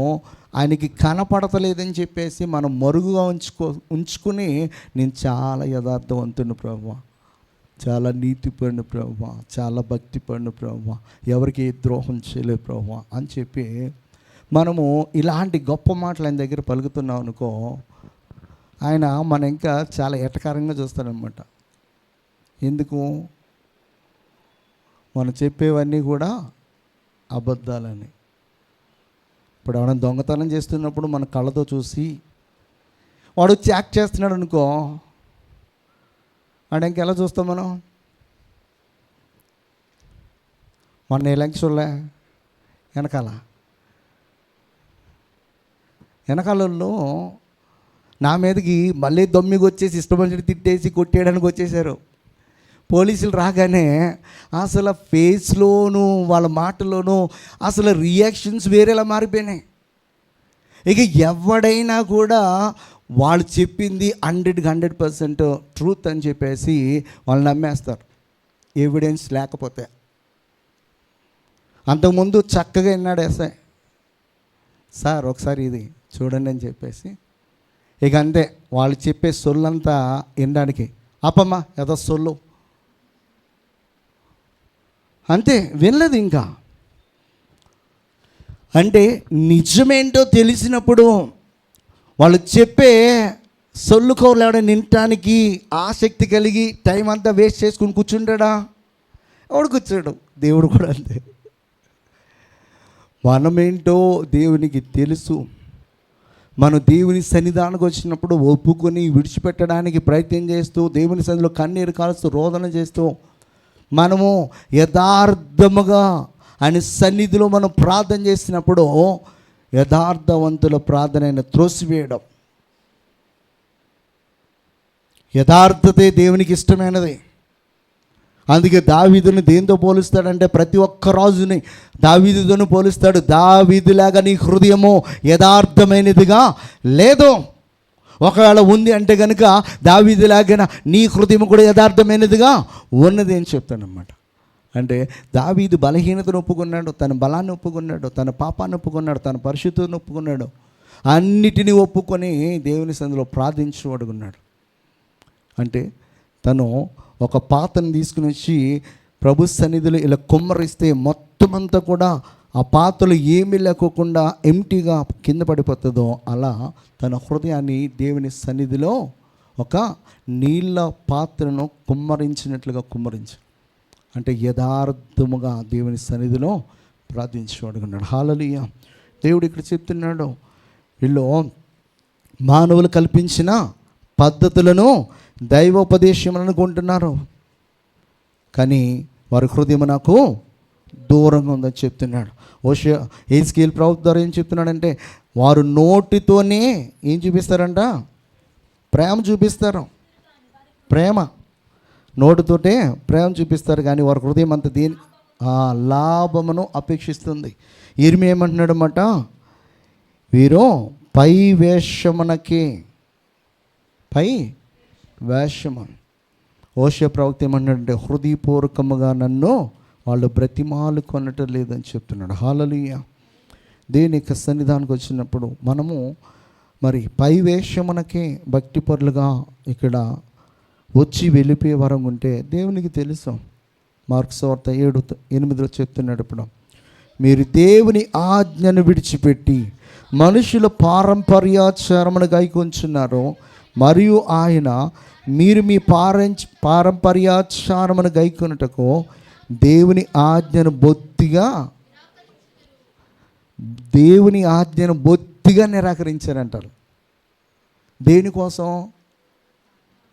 ఆయనకి కనపడతలేదని చెప్పేసి మనం మరుగుగా ఉంచుకుని నేను చాలా యథార్థవంతుని ప్రభువా, చాలా నీతిపడిన ప్రభువా, చాలా భక్తిపడిన ప్రభువా, ఎవరికి ద్రోహం చేయలేదు ప్రభువా అని చెప్పి మనము ఇలాంటి గొప్ప మాటలు ఆయన దగ్గర పలుకుతున్నాం అనుకో, ఆయన మన ఇంకా చాలా ఎటకారంగా చూస్తాడనమాట. ఎందుకు? మనం చెప్పేవన్నీ కూడా అబద్ధాలని. ఇప్పుడు ఎవరైనా దొంగతనం చేస్తున్నప్పుడు మన కళ్ళతో చూసి వాడు వచ్చి యాక్ట్ చేస్తున్నాడు అనుకో, వాడు ఇంకెలా చూస్తాం మనం? మన ఎలక్షన్లే వెనకాలలో నా మీదకి మళ్ళీ దొమ్మికి వచ్చేసి ఇష్టం తిట్టేసి కొట్టేయడానికి వచ్చేసారు. పోలీసులు రాగానే అసలు ఫేస్లోను వాళ్ళ మాటలోనూ అసలు రియాక్షన్స్ వేరేలా మారిపోయినాయి. ఇక ఎవడైనా కూడా వాళ్ళు చెప్పింది 100% ట్రూత్ అని చెప్పేసి వాళ్ళు నమ్మేస్తారు, ఎవిడెన్స్ లేకపోతే. అంతకుముందు చక్కగా విన్నాడు ఎస్ఐ, సార్ ఒకసారి ఇది చూడండి అని చెప్పేసి, ఇక అంతే వాళ్ళు చెప్పే సొల్లంతా వినడానికి అప్పమ్మా ఏదో సొల్లు అంతే, వినలేదు ఇంకా. అంటే నిజమేంటో తెలిసినప్పుడు వాళ్ళు చెప్పే సొల్లు కౌరులు నింటానికి ఆసక్తి కలిగి టైం అంతా వేస్ట్ చేసుకుని కూర్చుంటాడా? ఎవడు కూర్చోడు. దేవుడు కూడా అంతే. మనమేంటో దేవునికి తెలుసు. మనం దేవుని సన్నిధానికి వచ్చినప్పుడు ఒప్పుకొని విడిచిపెట్టడానికి ప్రయత్నం చేస్తూ, దేవుని సన్నిధిలో కన్నీరు కాలుస్తూ రోదన చేస్తూ, మనము యథార్థముగా ఆయన సన్నిధిలో మనం ప్రార్థన చేసినప్పుడు యథార్థవంతుల ప్రార్థన త్రోసివేయడం. యథార్థతే దేవునికి ఇష్టమైనది. అందుకే దావీదుని దేంతో పోలుస్తాడంటే ప్రతి ఒక్క రాజుని దావీదుతో పోలుస్తాడు. దావీదులాగా నీ హృదయము యథార్థమైనదిగా లేదు. ఒకవేళ ఉంది అంటే కనుక దావీదులాగా నీ హృదయం కూడా యథార్థమైనదిగా ఉన్నది అని చెప్తానన్నమాట. అంటే దావీదు బలహీనతను ఒప్పుకున్నాడు, తన బలాన్ని ఒప్పుకున్నాడు, తన పాపాన్ని ఒప్పుకున్నాడు, తన పరిశుద్ధతను ఒప్పుకున్నాడు. అన్నిటినీ ఒప్పుకొని దేవుని సన్నిధిలో ప్రార్థించబడుకున్నాడు. అంటే తను ఒక పాత్రను తీసుకుని వచ్చి ప్రభు సన్నిధిలో ఇలా కుమ్మరిస్తే మొత్తం అంతా కూడా ఆ పాత్రలు ఏమీ లేకోకుండా ఎంటీగా కింద పడిపోతుందో అలా తన హృదయాన్ని దేవుని సన్నిధిలో ఒక నీళ్ళ పాత్రను కుమ్మరించినట్లుగా కుమ్మరించాడు. అంటే యథార్థముగా దేవుని సన్నిధిలో ప్రార్థించబడుకున్నాడు. హల్లెలూయా. దేవుడు ఇక్కడ చెప్తున్నాడు, వీళ్ళు మానవులు కల్పించిన పద్ధతులను దైవోపదేశములను అనుకుంటున్నారు, కానీ వారి హృదయం నాకు దూరంగా ఉందని చెప్తున్నాడు. హెజ్కేలు ప్రవక్త ద్వారా ఏం చెప్తున్నాడంటే, వారు నోటితోనే ఏం చూపిస్తారంట? ప్రేమ చూపిస్తారు. ప్రేమ నోటితోటే ప్రేమ చూపిస్తారు, కానీ వారి హృదయం అంత లాభమును అపేక్షిస్తుంది. ఇర్మియా ఏమంటున్నాడు అన్నమాట, వీరు పై వేషము. హోషేయ ప్రవక్త ఏమన్నాడంటే, హృదయపూర్వకముగా నన్ను వాళ్ళు బ్రతిమాలు కొనటం లేదని చెప్తున్నాడు. హల్లెలూయా. దేవుని యొక్క సన్నిధానికి వచ్చినప్పుడు మనము మరి పై వేషమునకే భక్తిపరులుగా ఇక్కడ వచ్చి వెళ్ళిపోయే వరం ఉంటే దేవునికి తెలుసు. మార్క్స్ వార్త 7:8 చెప్తున్నాడు, ఇప్పుడు మీరు దేవుని ఆజ్ఞను విడిచిపెట్టి మనుషుల పారంపర్యాచారమును గైకొంచున్నారు, మరియు ఆయన మీరు మీ పారంపర్యాచారమును గైకొనుటకు దేవుని ఆజ్ఞను బొత్తిగా నిరాకరించారంటారు.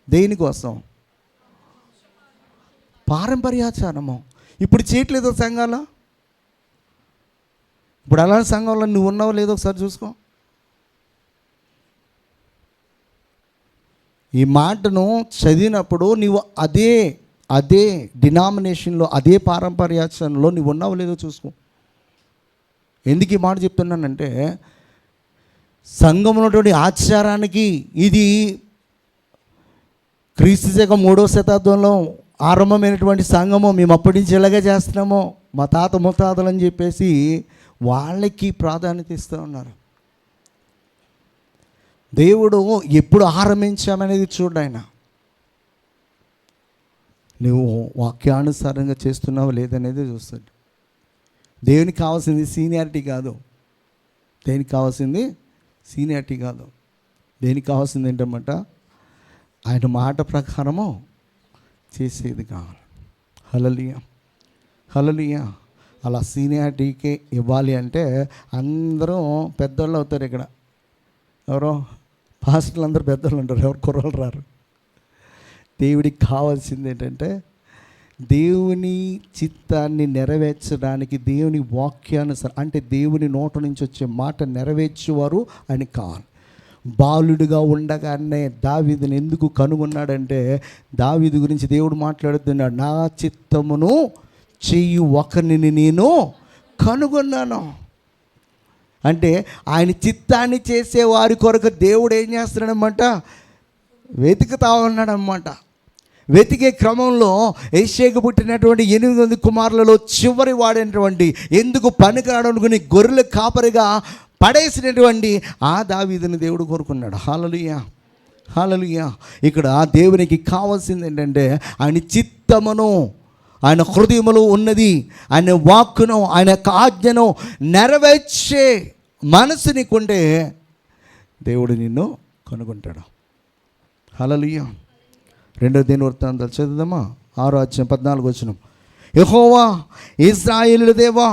దేనికోసం? పారంపర్యాచారము. ఇప్పుడు చేయట్లేదు సంఘాలు. ఇప్పుడు అలాంటి సంఘంలో నువ్వు ఉన్నావో లేదో ఒకసారి చూసుకో. ఈ మాటను చదివినప్పుడు నీవు అదే డినామినేషన్లో, అదే పారంపర్యాచరణలో నువ్వు ఉన్నావో లేదో చూసుకో. ఎందుకు ఈ మాట చెప్తున్నానంటే, సంఘంలోటువంటి ఆచారానికి ఇది క్రీస్తు శకం 3వ శతాబ్దంలో ఆరంభమైనటువంటి సంఘము. మేము అప్పటి నుంచి ఇలాగే చేస్తున్నామో, మా తాత ముత్తాతలు అని చెప్పేసి వాళ్ళకి ప్రాధాన్యత ఇస్తూ ఉన్నారు. దేవుడు ఎప్పుడు ఆరంభించామనేది చూడు. ఆయన నువ్వు వాక్యానుసారంగా చేస్తున్నావు లేదనేది చూస్తాడు. దేవునికి కావాల్సింది సీనియారిటీ కాదు. దేనికి కావాల్సింది ఏంటన్నమాట? ఆయన మాట ప్రకారము చేసేది కావాలి. హల్లెలూయా. అలా సీనియారిటీకి ఇవ్వాలి అంటే అందరూ పెద్దోళ్ళు అవుతారు. ఇక్కడ ఎవరో పాస్టర్లు అందరూ పెద్దోళ్ళు ఉంటారు, ఎవరు కుర్రోళ్ళు రారు. దేవుడికి కావాల్సింది ఏంటంటే, దేవుని చిత్తాన్ని నెరవేర్చడానికి దేవుని వాక్యానుసారం, అంటే దేవుని నోట నుంచి వచ్చే మాట నెరవేర్చేవారు ఆయన కావాలి. బాలుడిగా ఉండగానే దావీదుని ఎందుకు కనుగొన్నాడంటే, దావీదు గురించి దేవుడు మాట్లాడుతున్నాడు, నా చిత్తమును చెయ్యి ఒకరిని నేను కనుగొన్నాను. అంటే ఆయన చిత్తాన్ని చేసే వారి కొరకు దేవుడు ఏం చేస్తున్నాడన్నమాట? వెతుకుతా ఉన్నాడన్నమాట. వెతికే క్రమంలో యెషయాకు పుట్టినటువంటి 8 కుమారులలో చివరి వాడైనటువంటి, ఎందుకు పనికిరాడనుకుని గొర్రెల కాపరిగా పడేసినటువంటి ఆ దావీదుని దేవుడు కోరుకున్నాడు. హల్లెలూయా. ఇక్కడ దేవునికి కావాల్సింది ఏంటంటే, ఆయన చిత్తమును, ఆయన హృదయములో ఉన్నది, ఆయన వాక్కును, ఆయన యొక్క ఆజ్ఞను నెరవేర్చే మనసు నీకుంటే దేవుడు నిన్ను కనుగొంటాడు. హల్లెలూయా. 2వ దినవృత్తాంతాలు చదువుదామా? 6:14. యెహోవా ఇశ్రాయేలు దేవా,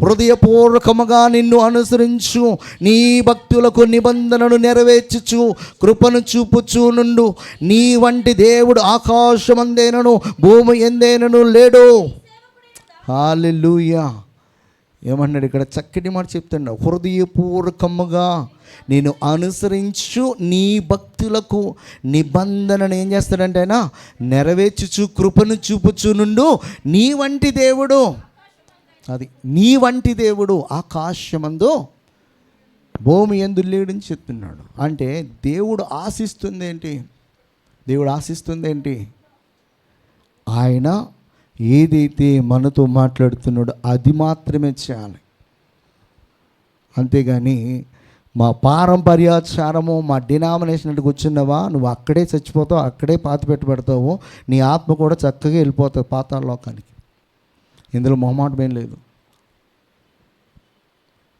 హృదయపూర్వకముగా నిన్ను అనుసరించు, నీ భక్తులకు నిబంధనను నెరవేర్చుచు కృపను చూపుచు నుండు. నీ వంటి దేవుడు ఆకాశమందేనను భూమి ఎందేనను లేడు. హల్లెలూయా. ఏమన్నాడు ఇక్కడ? చక్కటి మాట చెప్తాడు. హృదయపూర్వకముగా నేను అనుసరించు నీ భక్తులకు నిబంధనను ఏం చేస్తాడంటే ఆయన నెరవేర్చుచు కృపను చూపుచు నుండు నీ వంటి దేవుడు. అది నీ వంటి దేవుడు ఆకాశమందు భూమి యందు లేడని చెప్తున్నాడు. అంటే దేవుడు ఆశిస్తుంది ఏంటి? దేవుడు ఆశిస్తుంది ఏంటి? ఆయన ఏదైతే మనతో మాట్లాడుతున్నాడో అది మాత్రమే చేయాలి. అంతేగాని మా పారంపర్యాచారము, మా డినామినేషన్కి వచ్చినవా, నువ్వు అక్కడే చచ్చిపోతావు, అక్కడే పాతి పెడతావు, నీ ఆత్మ కూడా చక్కగా వెళ్ళిపోతావు పాతాళ లోకానికి. ఇందులో మొహమాటం ఏం లేదు.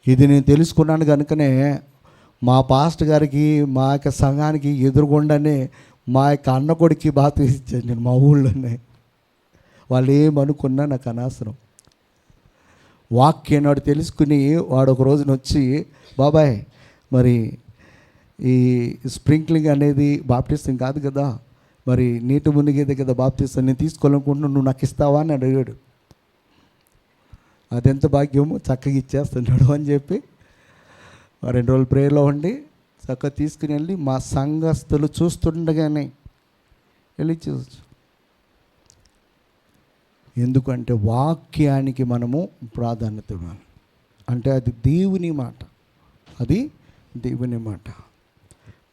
ఇది నేను తెలుసుకున్నాను కనుకనే మా పాస్టర్ గారికి, మా యొక్క సంఘానికి ఎదురుగుండానే మా యొక్క అన్న కొడుకు బాప్తిసం ఇచ్చాను నేను మా ఊళ్ళోనే. వాళ్ళు ఏమనుకున్నా నాకు అనవసరం. వాక్యం వాడు తెలుసుకుని వాడు ఒక రోజున వచ్చి, బాబాయ్ మరి ఈ స్ప్రింక్లింగ్ అనేది బాప్టిజం కాదు కదా, మరి నీటి మునిగేదే కదా బాప్టిజం, నేను తీసుకోవాలనుకుంటున్నాను, నువ్వు నాకు ఇస్తావా అని అడిగాడు. అదెంత భాగ్యమో, చక్కగా ఇచ్చేస్తున్నాడు అని చెప్పి 2 రోజులు ప్రేయర్లో ఉండి చక్కగా తీసుకుని వెళ్ళి మా సంఘస్థులు చూస్తుండగానే వెళ్ళి చూసు. ఎందుకంటే వాక్యానికి మనము ప్రాధాన్యత ఇవ్వాలి. అంటే అది దేవుని మాట, అది దేవుని మాట.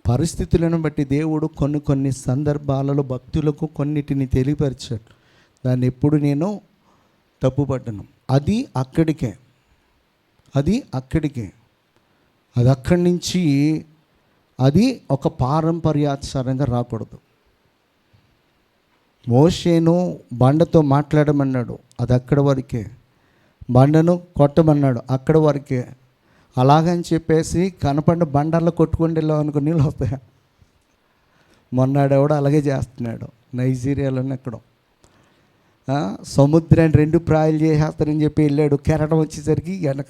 పరిస్థితులను బట్టి దేవుడు కొన్ని సందర్భాలలో భక్తులకు కొన్నిటిని తెలియపరిచాడు. దాన్ని ఎప్పుడు నేను తప్పుపడ్డాను. అది అక్కడికే, అది అక్కడి నుంచి అది ఒక పారంపర్యాచారంగా రాకూడదు. మోషేను బండతో మాట్లాడమన్నాడు, అది అక్కడ వరకే. బండను కొట్టమన్నాడు, అక్కడ వరకే. అలాగని చెప్పేసి కనపడిన బండల్లో కొట్టుకుంటే అనుకో నీళ్ళు వస్తాయి. మొన్నాడెవడో అలాగే చేస్తున్నాడు నైజీరియాలోనే ఎక్కడో. సముద్రాన్ని 2 ప్రాయలు చేసేస్తారని చెప్పి వెళ్ళాడు. కెరటం వచ్చేసరికి వెనక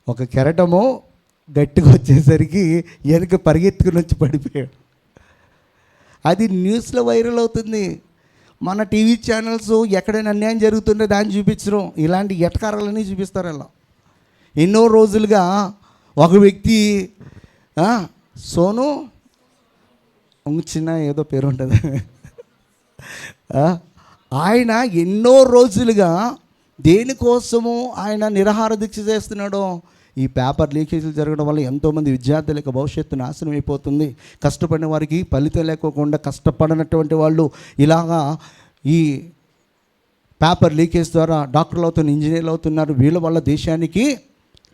ఒక కెరటము గట్టిగా వచ్చేసరికి వెనక పరిగెత్తుకుని వచ్చి పడిపోయాడు. అది న్యూస్లో వైరల్ అవుతుంది. మన టీవీ ఛానల్స్ ఎక్కడైనా అన్యాయం జరుగుతుంటే దాన్ని చూపించరు, ఇలాంటి ఎటకారాలన్నీ చూపిస్తారు. అలా ఎన్నో రోజులుగా ఒక వ్యక్తి సోను చిన్న ఏదో పేరు ఉంటుంది, ఆయన ఎన్నో రోజులుగా దేనికోసము ఆయన నిరాహార దీక్ష చేస్తున్నాడో, ఈ పేపర్ లీకేజీలు జరగడం వల్ల ఎంతోమంది విద్యార్థుల యొక్క భవిష్యత్తు నాశనం అయిపోతుంది. కష్టపడిన వారికి ఫలితం లేకోకుండా కష్టపడినటువంటి వాళ్ళు ఇలాగా ఈ పేపర్ లీకేజ్ ద్వారా డాక్టర్లు అవుతున్నారు, ఇంజనీర్లు అవుతున్నారు. వీళ్ళ వల్ల దేశానికి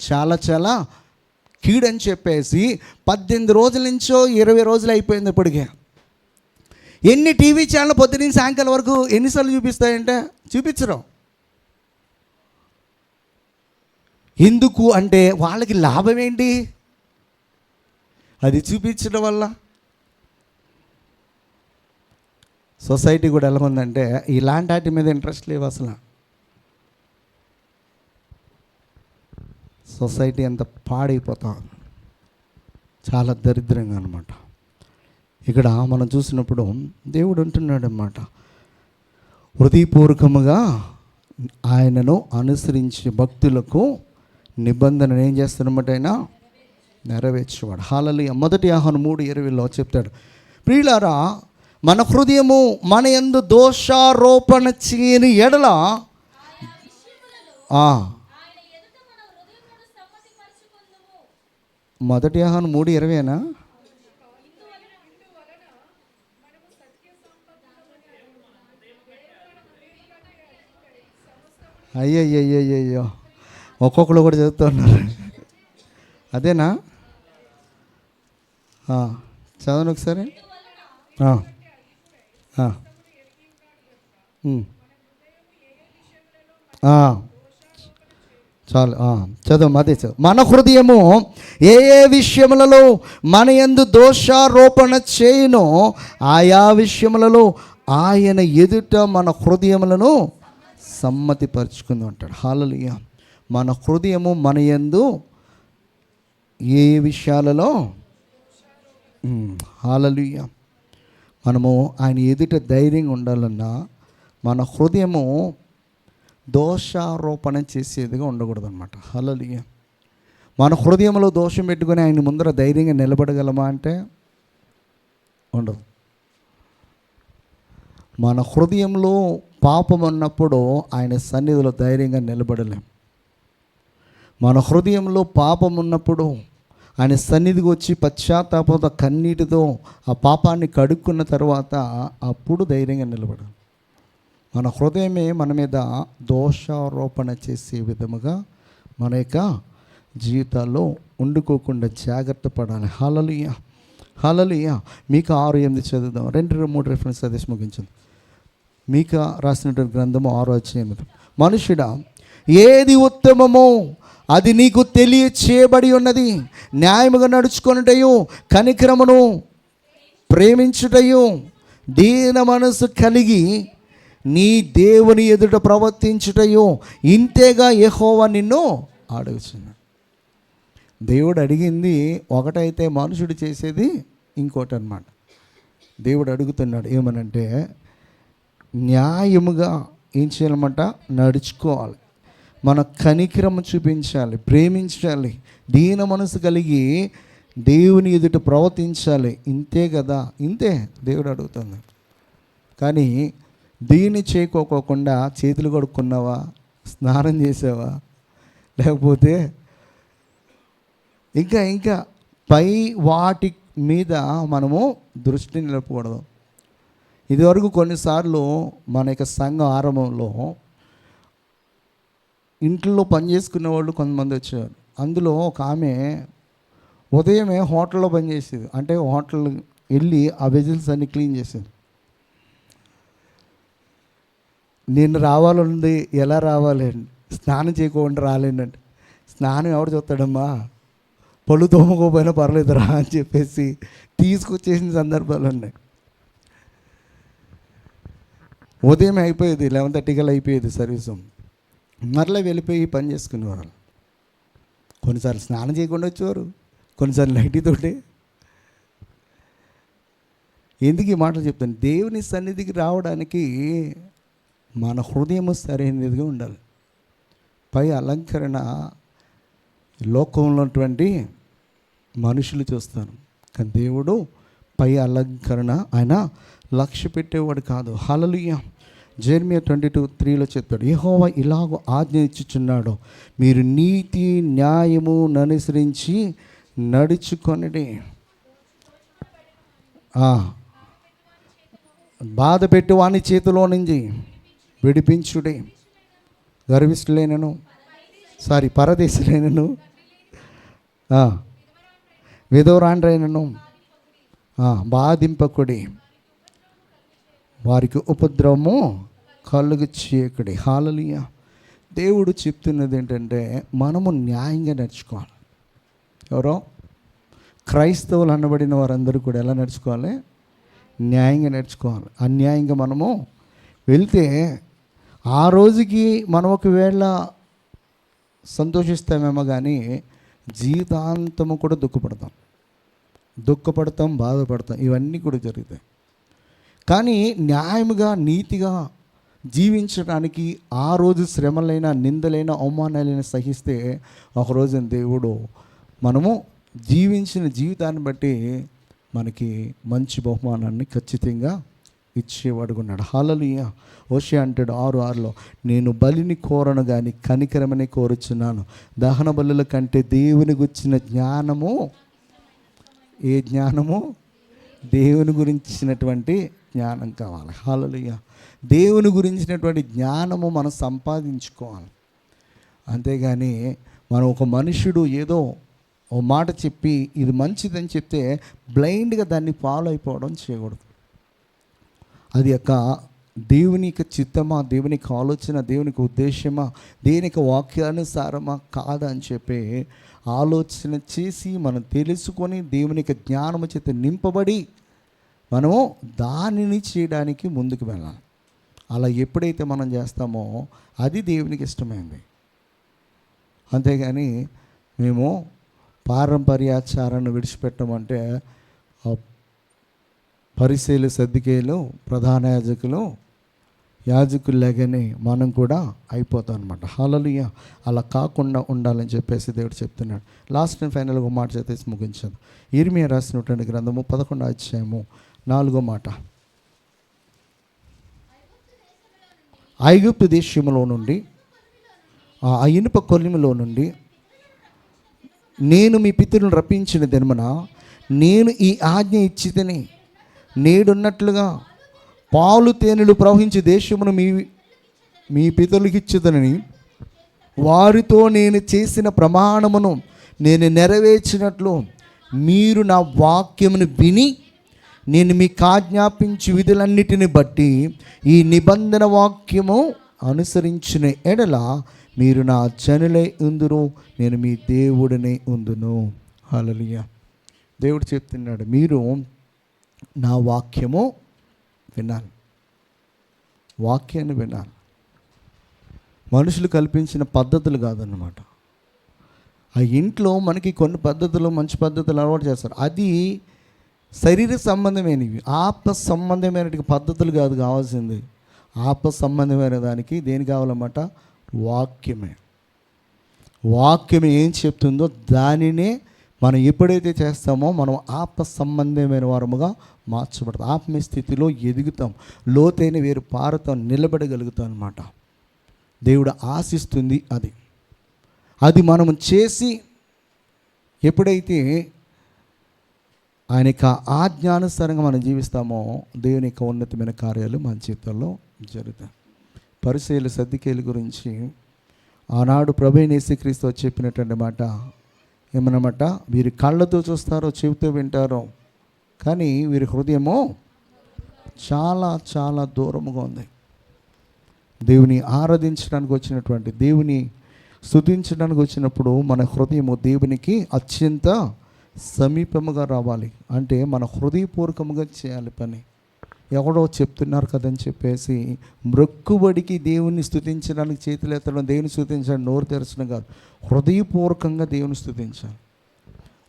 చాలా చాలా కీడని చెప్పేసి 18 రోజుల నుంచో 20 రోజులు అయిపోయింది ఇప్పటికే. ఎన్ని టీవీ ఛానల్ పొద్దున్న సాయంకాలం వరకు ఎన్నిసార్లు చూపిస్తాయంటే చూపించరు. ఎందుకు అంటే వాళ్ళకి లాభం ఏంటి అది చూపించడం వల్ల? సొసైటీ కూడా ఎలా ఉందంటే ఇలాంటి వాటి మీద ఇంట్రెస్ట్ లేవు అసలు. సొసైటీ అంత పాడైపోతాం, చాలా దరిద్రంగా అనమాట. ఇక్కడ మనం చూసినప్పుడు దేవుడు అంటున్నాడు అన్నమాట, హృదయపూర్వకముగా ఆయనను అనుసరించే భక్తులకు నిబంధనను ఏం చేస్తున్నమాట ఆయన నెరవేర్చేవాడు. హల్లెలూయా. 1 యోహాను 3:20 చెప్తాడు, ప్రియులారా మన హృదయము మన యందు దోషారోపణ చేయని ఎడల 1 యోహాను 3:20 అయ్యయ్యో ఒక్కొక్కరు కూడా చదువుతున్నారు. అదేనా? చదవండి ఒకసారి. చాలు చదువు. అదే చదువు. మన హృదయము ఏ విషయములలో మన యందు దోషారోపణ చేయునో ఆయా విషయములలో ఆయన ఎదుట మన హృదయములను సమ్మతిపరుచుకుంది అంటాడు. హల్లెలూయా. మన హృదయము మన యందు ఏ విషయాలలో, హల్లెలూయా, మనము ఆయన ఎదుట ధైర్యంగా ఉండాలన్నా మన హృదయము దోషారోపణ చేసేదిగా ఉండకూడదు అనమాట. హల్లెలూయా. మన హృదయంలో దోషం పెట్టుకొని ఆయన ముందర ధైర్యంగా నిలబడగలమా అంటే ఉండదు. మన హృదయంలో పాపం ఉన్నప్పుడు ఆయన సన్నిధిలో ధైర్యంగా నిలబడలేం. మన హృదయంలో పాపం ఉన్నప్పుడు ఆయన సన్నిధికి వచ్చి పశ్చాత్తాపంతో కన్నీటితో ఆ పాపాన్ని కడుక్కున్న తర్వాత అప్పుడు ధైర్యంగా నిలబడాలి. మన హృదయమే మన మీద దోషారోపణ చేసే విధముగా మన యొక్క జీవితాల్లో వండుకోకుండా జాగ్రత్త పడాలి. హల్లెలూయా, హల్లెలూయా. మీకా 6:8 చదువుదాం. 2-3 రెఫరెన్స్ చదివేసి ముగించింది. మీకా రాసినటువంటి గ్రంథము 6:8. మనుషుడా, ఏది ఉత్తమమో అది నీకు తెలియచేయబడి ఉన్నది. న్యాయముగా నడుచుకొనుటయు, కనికరమును ప్రేమించుటయు, దీన మనసు కలిగి నీ దేవుని ఎదుట ప్రవర్తించుటయు, ఇంతేగా యెహోవా నిన్ను అడుగుచున్నాడు. దేవుడు అడిగింది ఒకటైతే మనుషుడు చేసేది ఇంకోటి అన్నమాట. దేవుడు అడుగుతున్నాడు ఏమనంటే, న్యాయముగా ఏం చేయాలన్నమాట? నడుచుకోవాలి. మన కనికరము చూపించాలి, ప్రేమించాలి, దీన మనసు కలిగి దేవుని ఎదుట ప్రవర్తించాలి. ఇంతే కదా, ఇంతే దేవుడు అడుగుతుంది. కానీ దీన్ని చేయకోకుండా చేతులు కడుక్కున్నావా, స్నానం చేసావా, లేకపోతే ఇంకా పై వాటి మీద మనము దృష్టి నిలపకూడదు. ఇదివరకు కొన్నిసార్లు మన యొక్క సంఘ ఆరంభంలో ఇంట్లో పనిచేసుకునే వాళ్ళు కొంతమంది వచ్చారు. అందులో ఒక ఆమె ఉదయమే హోటల్లో పనిచేసేది. అంటే హోటల్ వెళ్ళి ఆ వెజిల్స్ అన్ని క్లీన్ చేసేది. నేను రావాలండి, ఎలా రావాలి? స్నానం చేయకుండా రాలేనండి. స్నానం ఎవడు చూస్తాడమ్మా, పళ్ళు తోముకోపోయినా పర్లేదురా అని చెప్పేసి తీసుకొచ్చేసిన సందర్భాలు ఉన్నాయి. ఉదయం అయిపోయేది, 11:30 అయిపోయేది సర్వీసు. మరలా వెళ్ళిపోయి పని చేసుకునేవారు. కొన్నిసార్లు స్నానం చేయకుండా వచ్చేవారు, కొన్నిసార్లు నైటీతోటి. ఎందుకు ఈ మాటలు చెప్తాను? దేవుని సన్నిధికి రావడానికి మన హృదయం సరైనదిగా ఉండాలి. పై అలంకరణ లోకంలో ఉన్నటువంటి మనుషులు చూస్తారు, కానీ దేవుడు పై అలంకరణ ఆయన లక్ష్య పెట్టేవాడు కాదు. హల్లెలూయా. జెర్మియా 22:3 చెప్పాడు, యెహోవా ఇలాగ ఆజ్ఞ ఇచ్చుచున్నాడు, మీరు నీతి న్యాయము అనుసరించి నడుచుకొనిడి. బాధ పెట్టి వాని చేతిలో నుంచి విడిపించుడే. గర్విష్ఠులైనను పరదేశులైనను విధవరాండ్రైనను బాధింపకుడి, వారికి ఉపద్రవము కలుగు చేయకుడి. హల్లెలూయా. దేవుడు చెప్తున్నది ఏంటంటే మనము న్యాయంగా నడుచుకోవాలి. ఎవరో క్రైస్తవులు అనబడిన వారందరూ కూడా ఎలా నడుచుకోవాలి? న్యాయంగా నడుచుకోవాలి. అన్యాయంగా మనము వెళ్తే ఆ రోజుకి మనం ఒకవేళ సంతోషిస్తామేమో, కానీ జీవితాంతము కూడా దుఃఖపడతాం, బాధపడతాం, ఇవన్నీ కూడా జరుగుతాయి. కానీ న్యాయముగా నీతిగా జీవించడానికి ఆ రోజు శ్రమలైన, నిందలైన, అవమానాలైనా సహిస్తే ఒకరోజు దేవుడు మనము జీవించిన జీవితాన్ని బట్టి మనకి మంచి బహుమానాన్ని ఖచ్చితంగా ఇచ్చేవాడుకున్నాడు. హల్లెలూయా. హోషేయ అంటాడు 6:6, నేను బలిని కోరను కానీ కనికరమని కోరుచున్నాను. దహన బలుల కంటే దేవుని గురించిన జ్ఞానము, ఏ జ్ఞానము? దేవుని గురించినటువంటి జ్ఞానం కావాలి. హల్లెలూయా. దేవుని గురించినటువంటి జ్ఞానము మనం సంపాదించుకోవాలి. అంతేగాని మనం ఒక మనుషుడు ఏదో ఓ మాట చెప్పి ఇది మంచిదని చెప్తే బ్లైండ్గా దాన్ని ఫాలో అయిపోవడం చేయకూడదు. అది యొక్క దేవుని యొక్క చిత్తమా, దేవుని యొక్క ఆలోచన, దేవుని యొక్క ఉద్దేశమా, దేవుని యొక్క వాక్యానుసారమా కాదా అని చెప్పి ఆలోచన చేసి మనం తెలుసుకొని దేవుని యొక్క జ్ఞానము చేత నింపబడి మనము దానిని చేయడానికి ముందుకు వెళ్ళాలి. అలా ఎప్పుడైతే మనం చేస్తామో అది దేవునికి ఇష్టమైంది. అంతేగాని మేము పారంపర్యాచారాన్ని విడిచిపెట్టమంటే పరిసయ్యులు, సద్దుకేయులు, ప్రధాన యాజకులు యాజకుల్లాగానే మనం కూడా అయిపోతాం అనమాట. హల్లెలూయా. అలా కాకుండా ఉండాలని చెప్పేసి దేవుడు చెప్తున్నాడు. లాస్ట్ అండ్ ఫైనల్గా ఒక మాట చేసి ముగించాను. ఇర్మియా రాసినటువంటి గ్రంథము 11వ అధ్యాయము 4వ మాట. ఐగుప్తు దేశంలో నుండి, ఆ ఇనుప కొలిమిలో నుండి నేను మీ పితరులను రప్పించిన దినమున నేను ఈ ఆజ్ఞ ఇచ్చితిని, నేడున్నట్లుగా పాలు తేనెలు ప్రవహించే దేశమును మీ పితరులకు ఇచ్చితనని వారితో నేను చేసిన ప్రమాణమును నేను నెరవేర్చినట్లు మీరు నా వాక్యమును విని నేను మీకు ఆజ్ఞాపించి విధులన్నిటిని బట్టి ఈ నిబంధన వాక్యము అనుసరించిన ఎడల మీరు నా జనులై ఉందురు, నేను మీ దేవుడినే ఉందును. హల్లెలూయా. దేవుడు చెప్తున్నాడు, మీరు నా వాక్యము వినాలి, వాక్యాన్ని వినాలి. మనుషులు కల్పించిన పద్ధతులు కాదన్నమాట. ఆ ఇంట్లో మనకి కొన్ని పద్ధతులు, మంచి పద్ధతులు అలవాటు చేస్తారు. అది శరీర సంబంధమైనవి, ఆత్మ సంబంధమైన పద్ధతులు కాదు కావాల్సింది. ఆత్మ సంబంధమైన దానికి దేని కావాలన్నమాట? వాక్యమే. వాక్యం ఏం చెప్తుందో దానినే మనం ఎప్పుడైతే చేస్తామో మనం ఆత్మ సంబంధమైన వారముగా మార్చబడతాం. ఆత్మీయ స్థితిలో ఎదుగుతాం, లోతైన వేరు పారుతాం, నిలబడగలుగుతాం అన్నమాట. దేవుడు ఆశిస్తుంది అది మనము చేసి ఎప్పుడైతే ఆయన యొక్క ఆజ్ఞానుసారంగా మనం జీవిస్తామో దేవుని యొక్క ఉన్నతమైన కార్యాలు మన జీవితంలో జరుగుతాయి. పరిసయ్యులు సద్దుకేయుల గురించి ఆనాడు ప్రభువైన యేసుక్రీస్తు చెప్పినటువంటి మాట ఏమన్నమాట? వీరి కళ్ళతో చూస్తారో, చెవితో వింటారో, కానీ వీరి హృదయమో చాలా చాలా దూరముగా ఉంది. దేవుని ఆరాధించడానికి వచ్చినటువంటి, దేవుని స్తుతించడానికి వచ్చినప్పుడు మన హృదయము దేవునికి అత్యంత సమీపముగా రావాలి. అంటే మన హృదయపూర్వకముగా చేయాలి పని. ఎవడో చెప్తున్నారు కదని చెప్పేసి మ్రొక్కుబడికి దేవుని స్తుతించడానికి చేతులు ఎత్తడం, దేవుని స్తుతించడానికి నోరు తెరచడం కాదు. హృదయపూర్వకంగా దేవుని స్తుతించాలి,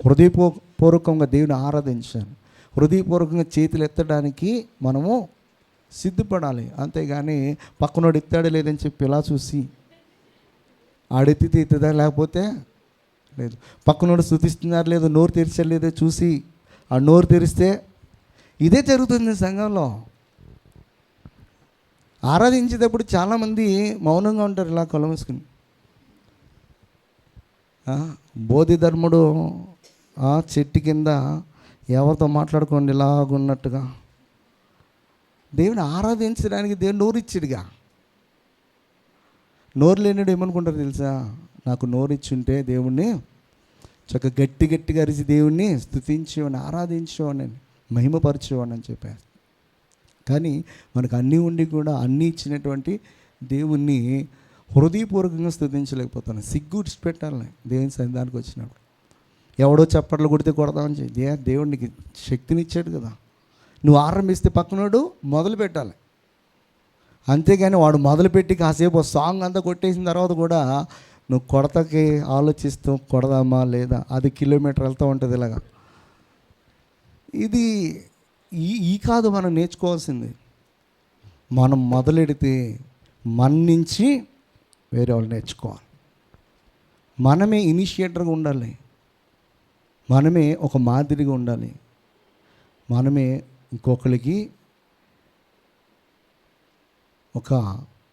హృదయపూర్వకంగా దేవుని ఆరాధించాలి, హృదయపూర్వకంగా చేతులు ఎత్తడానికి మనము సిద్ధపడాలి. అంతేగాని పక్కనోడు ఎత్తాడు లేదని చెప్పి ఇలా చూసి ఆడెత్తితే ఎత్తుదా, లేకపోతే లేదు. పక్కనోడు స్తుతిస్తున్నారు లేదు, నోరు తెరిచలేదో చూసి ఆ నోరు తెరిస్తే ఇదే జరుగుతుంది సంఘంలో. ఆరాధించేటప్పుడు చాలామంది మౌనంగా ఉంటారు, ఇలా కళ్ళు మూసుకుని. బోధిధర్ముడు చెట్టు కింద ఎవరితో మాట్లాడుకోండి ఇలాగున్నట్టుగా. దేవుని ఆరాధించడానికి దేవుడు నోరు ఇచ్చాడుగా. నోరు లేనివాడు ఏమనుకుంటారు తెలుసా? నాకు నోరు ఇచ్చుంటే దేవుణ్ణి చక్కగా గట్టిగా అరిచి దేవుణ్ణి స్తుతించేవాడిని, ఆరాధించేవాడిని, మహిమపరిచేవాడిని అని చెప్పారు. కానీ మనకు అన్నీ ఉండి కూడా అన్నీ ఇచ్చినటువంటి దేవుణ్ణి హృదయపూర్వకంగా స్తుతించలేకపోతున్నాను. సిగ్గు పెట్టాలి దేవుని సన్నిధానికి వచ్చినప్పుడు. ఎవడో చప్పట్లు కొడితే కొడదామని చెప్పి దేవుడికి శక్తినిచ్చాడు కదా. నువ్వు ఆరంభిస్తే పక్కనోడు మొదలు పెట్టాలి. అంతేగాని వాడు మొదలుపెట్టి కాసేపు సాంగ్ అంతా కొట్టేసిన తర్వాత కూడా నువ్వు కొడతకి ఆలోచిస్తూ కొడదామా లేదా, అది కిలోమీటర్ వెళ్తూ ఉంటుంది ఇలాగా. ఇది ఈ కాదు మనం నేర్చుకోవాల్సింది. మనం మొదలెడితే మన నుంచి వేరే వాళ్ళు నేర్చుకోవాలి. మనమే ఇనిషియేటర్గా ఉండాలి, మనమే ఒక మాదిరిగా ఉండాలి, మనమే ఇంకొకరికి ఒక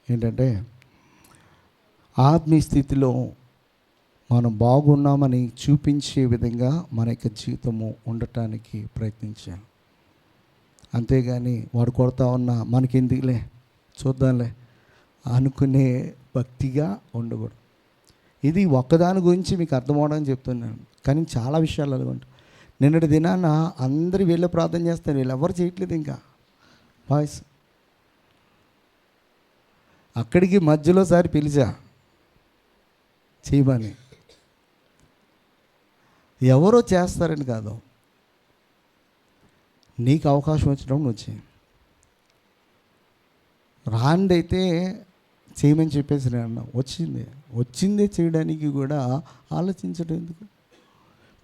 ఏంటంటే ఆత్మీయ స్థితిలో మనం బాగున్నామని చూపించే విధంగా మన యొక్క జీవితము ఉండటానికి ప్రయత్నించాలి. అంతేగాని వాడు కొడతా ఉన్నా మనకెందుకులే చూద్దాంలే అనుకునే భక్తిగా ఉండకూడదు. ఇది ఒక్కదాని గురించి మీకు అర్థమవడానికి చెప్తున్నాను, కానీ చాలా విషయాలు అలాగంటారు. నిన్నటి దినాన అందరూ వీళ్ళే ప్రార్థన చేస్తారు, వీళ్ళు ఎవరు చేయట్లేదు. ఇంకా వాయిస్ అక్కడికి మధ్యలో సారి పిలిచా చేయమని. ఎవరో చేస్తారని కాదు, నీకు అవకాశం వచ్చినప్పుడు నువ్వు చేయి. రాందైతే చేయమని చెప్పేసి నేను అన్నా. వచ్చిందే చేయడానికి కూడా ఆలోచించడం ఎందుకు?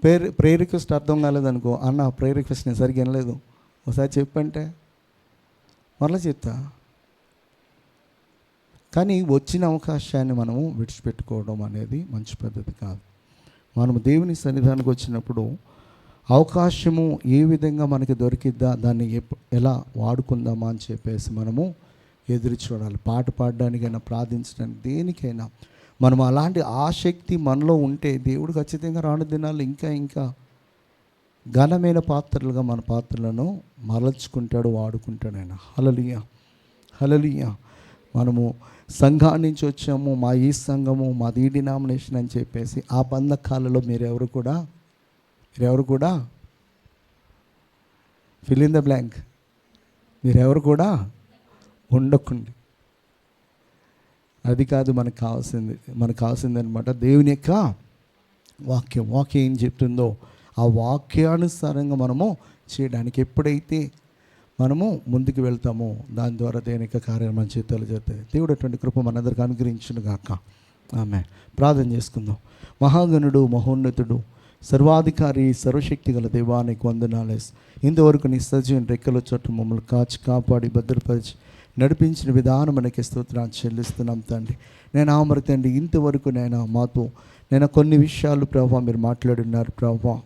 ప్రేయర్ రిక్వెస్ట్ అర్థం కాలేదనుకో, అన్న ప్రేయర్ రిక్వెస్ట్ నేను సరిగ్గా వినలేదు, ఒకసారి చెప్పంటే మరలా చెప్తా. కానీ వచ్చిన అవకాశాన్ని మనము విడిచిపెట్టుకోవడం అనేది మంచి పద్ధతి కాదు. మనము దేవుని సన్నిధానికి వచ్చినప్పుడు అవకాశము ఏ విధంగా మనకి దొరికిద్దా, దాన్ని ఎలా వాడుకుందామా అని చెప్పేసి మనము ఎదురు చూడాలి. పాట పాడడానికైనా, ప్రార్థించడానికి, దేనికైనా మనం అలాంటి ఆసక్తి మనలో ఉంటే దేవుడు ఖచ్చితంగా రాను దినాల్లో ఇంకా ఇంకా ఘనమైన పాత్రలుగా మన పాత్రలను మరల్చుకుంటాడు, వాడుకుంటాడు ఆయన. హల్లెలూయా, హల్లెలూయా. మనము సంఘాన్ని నుంచి వచ్చాము, మా ఈ సంఘము, మాది ఈ డినామినేషన్ అని చెప్పేసి ఆ బంధకాలలో మీరెవరు కూడా ఫిల్ ఇన్ ద బ్లాంక్, మీరెవరు కూడా ఉండకండి. అది కాదు మనకు కావాల్సింది అనమాట. దేవుని యొక్క వాక్యం ఏం చెప్తుందో ఆ వాక్యానుసారంగా మనము చేయడానికి ఎప్పుడైతే మనము ముందుకు వెళ్తామో దాని ద్వారా దేవుని యొక్క కార్యాలు మన చేతులు జరుగుతాయి. దేవుడు అటువంటి కృప మనందరికీ అనుగ్రహించును గాక. ఆమేన్. ప్రార్థన చేసుకుందాం. మహాగణుడు, మహోన్నతుడు, సర్వాధికారి, సర్వశక్తి గల దేవానికి వందనాలు. ఇంతవరకు నీ సజీవన రెక్కల చోట మమ్మల్ని కాచి కాపాడి భద్రపరిచి నడిపించిన విధానం మనకి స్తోత్రాలు చెల్లిస్తున్నాం తండ్రి. నేను ఆమరి తండ్రి, ఇంతవరకు నేను మాతో కొన్ని విషయాలు ప్రభావ మీరు మాట్లాడున్నారు ప్రభావ.